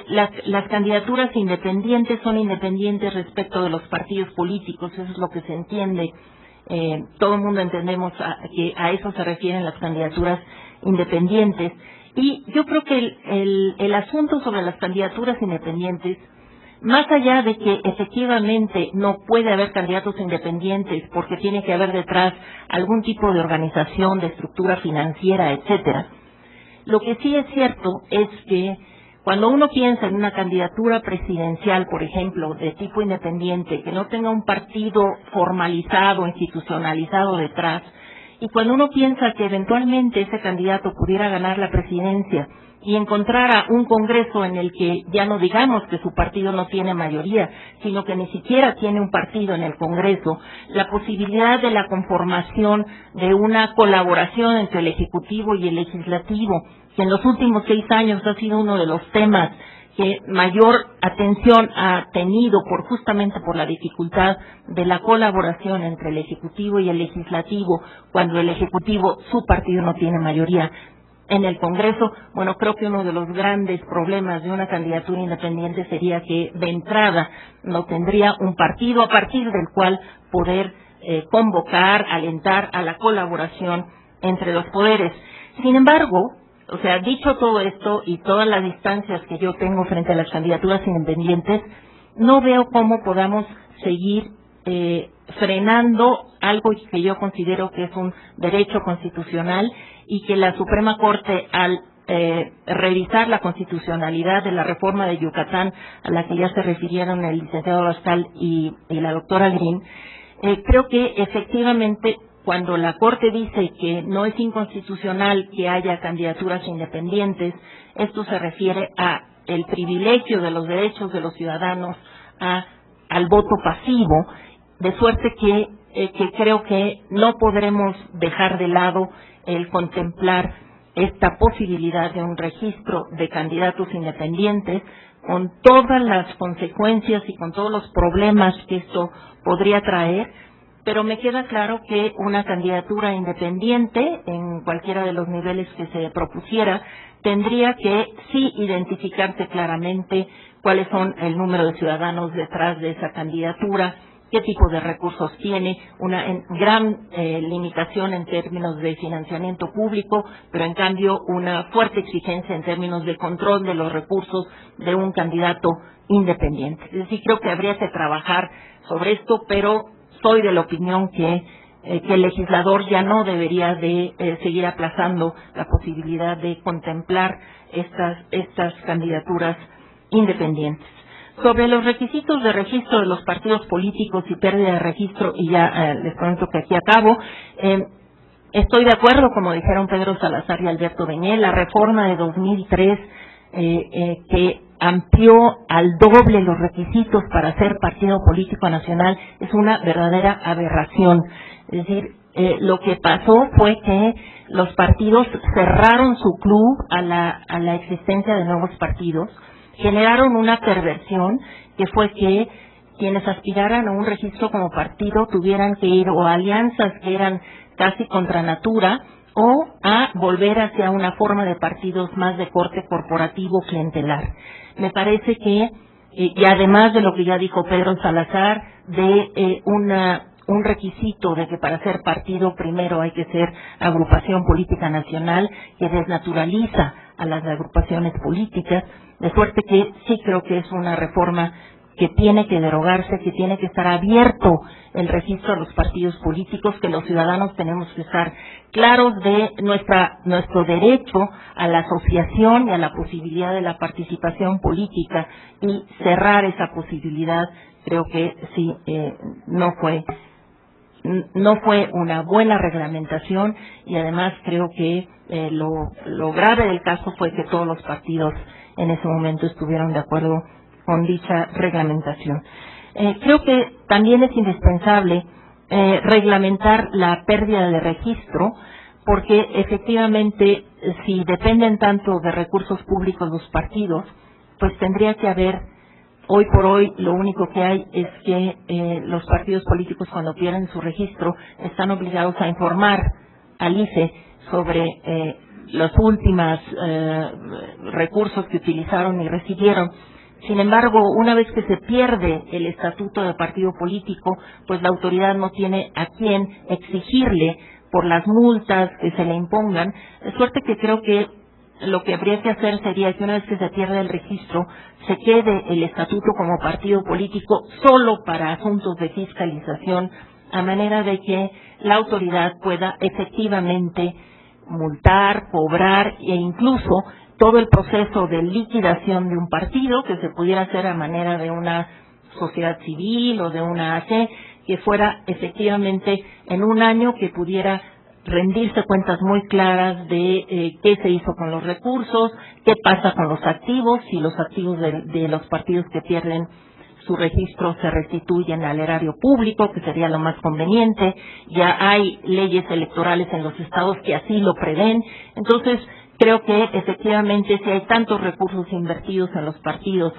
las candidaturas independientes son independientes respecto de los partidos políticos, eso es lo que se entiende. Todo el mundo entendemos que a eso se refieren las candidaturas independientes. Y yo creo que el asunto sobre las candidaturas independientes, más allá de que efectivamente no puede haber candidatos independientes porque tiene que haber detrás algún tipo de organización, de estructura financiera, etcétera, lo que sí es cierto es que cuando uno piensa en una candidatura presidencial, por ejemplo, de tipo independiente, que no tenga un partido formalizado, institucionalizado detrás, Y cuando uno piensa que eventualmente ese candidato pudiera ganar la presidencia y encontrara un Congreso en el que ya no digamos que su partido no tiene mayoría, sino que ni siquiera tiene un partido en el Congreso, la posibilidad de la conformación de una colaboración entre el Ejecutivo y el Legislativo, que en los últimos 6 años ha sido uno de los temas que mayor atención ha tenido justamente por la dificultad de la colaboración entre el Ejecutivo y el Legislativo, cuando el Ejecutivo, su partido no tiene mayoría en el Congreso. Bueno, creo que uno de los grandes problemas de una candidatura independiente sería que de entrada no tendría un partido a partir del cual poder convocar, alentar a la colaboración entre los poderes. Sin embargo, o sea, dicho todo esto y todas las distancias que yo tengo frente a las candidaturas independientes, no veo cómo podamos seguir frenando algo que yo considero que es un derecho constitucional y que la Suprema Corte, al revisar la constitucionalidad de la reforma de Yucatán, a la que ya se refirieron el licenciado Abascal y la doctora Green, creo que efectivamente cuando la Corte dice que no es inconstitucional que haya candidaturas independientes, esto se refiere a el privilegio de los derechos de los ciudadanos al voto pasivo, de suerte que creo que no podremos dejar de lado el contemplar esta posibilidad de un registro de candidatos independientes con todas las consecuencias y con todos los problemas que esto podría traer. Pero me queda claro que una candidatura independiente, en cualquiera de los niveles que se propusiera, tendría que sí identificarse claramente cuáles son el número de ciudadanos detrás de esa candidatura, qué tipo de recursos tiene, una gran limitación en términos de financiamiento público, pero en cambio una fuerte exigencia en términos de control de los recursos de un candidato independiente. Es decir, creo que habría que trabajar sobre esto, pero soy de la opinión que el legislador ya no debería de seguir aplazando la posibilidad de contemplar estas candidaturas independientes. Sobre los requisitos de registro de los partidos políticos y pérdida de registro, y ya les comento que aquí acabo, estoy de acuerdo, como dijeron Pedro Salazar y Alberto Beñé, la reforma de 2003 que amplió al doble los requisitos para ser partido político nacional es una verdadera aberración. Es decir, lo que pasó fue que los partidos cerraron su club a la existencia de nuevos partidos, generaron una perversión que fue que quienes aspiraran a un registro como partido tuvieran que ir o a alianzas que eran casi contra natura o a volver hacia una forma de partidos más de corte corporativo clientelar. Me parece que, y además de lo que ya dijo Pedro Salazar, de un requisito de que para ser partido primero hay que ser agrupación política nacional, que desnaturaliza a las agrupaciones políticas, de suerte que sí creo que es una reforma que tiene que derogarse, que tiene que estar abierto el registro a los partidos políticos, que los ciudadanos tenemos que estar claros de nuestro derecho a la asociación y a la posibilidad de la participación política, y cerrar esa posibilidad creo que sí no fue una buena reglamentación, y además creo que lo grave del caso fue que todos los partidos en ese momento estuvieron de acuerdo con dicha reglamentación. Creo que también es indispensable reglamentar la pérdida de registro, porque efectivamente si dependen tanto de recursos públicos los partidos, pues tendría que haber, hoy por hoy lo único que hay es que los partidos políticos cuando pierden su registro están obligados a informar al IFE sobre los últimos recursos que utilizaron y recibieron. Sin embargo, una vez que se pierde el estatuto de partido político, pues la autoridad no tiene a quién exigirle por las multas que se le impongan, de suerte que creo que lo que habría que hacer sería que una vez que se pierde el registro, se quede el estatuto como partido político solo para asuntos de fiscalización, a manera de que la autoridad pueda efectivamente multar, cobrar e incluso todo el proceso de liquidación de un partido, que se pudiera hacer a manera de una sociedad civil o de una AC, que fuera efectivamente en un año que pudiera rendirse cuentas muy claras de qué se hizo con los recursos, qué pasa con los activos, si los activos de los partidos que pierden su registro se restituyen al erario público, que sería lo más conveniente. Ya hay leyes electorales en los estados que así lo prevén. Entonces, creo que efectivamente si hay tantos recursos invertidos en los partidos,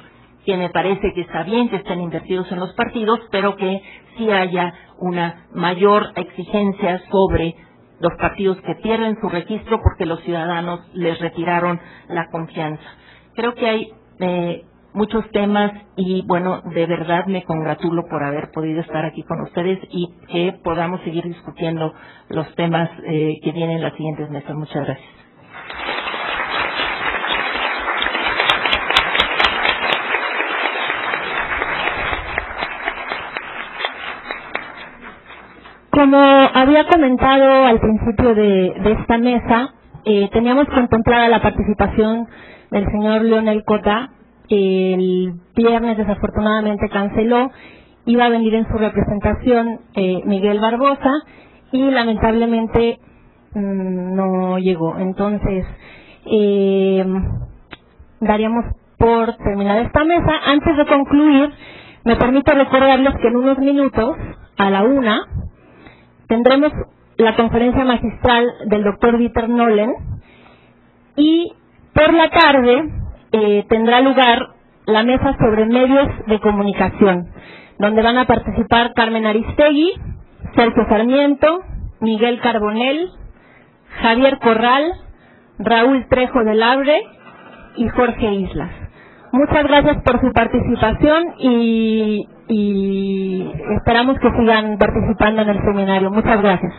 que me parece que está bien que estén invertidos en los partidos, pero que sí haya una mayor exigencia sobre los partidos que pierden su registro porque los ciudadanos les retiraron la confianza. Creo que hay muchos temas y, bueno, de verdad me congratulo por haber podido estar aquí con ustedes y que podamos seguir discutiendo los temas que vienen en las siguientes mesas. Muchas gracias. Como había comentado al principio de esta mesa, teníamos contemplada la participación del señor Leonel Cota. El viernes desafortunadamente canceló, iba a venir en su representación Miguel Barbosa y lamentablemente no llegó. Entonces, daríamos por terminada esta mesa. Antes de concluir, me permito recordarles que en unos minutos, a la 1:00, tendremos la conferencia magistral del doctor Dieter Nolen y por la tarde tendrá lugar la mesa sobre medios de comunicación, donde van a participar Carmen Aristegui, Sergio Sarmiento, Miguel Carbonell, Javier Corral, Raúl Trejo del Abre y Jorge Islas. Muchas gracias por su participación y esperamos que sigan participando en el seminario. Muchas gracias.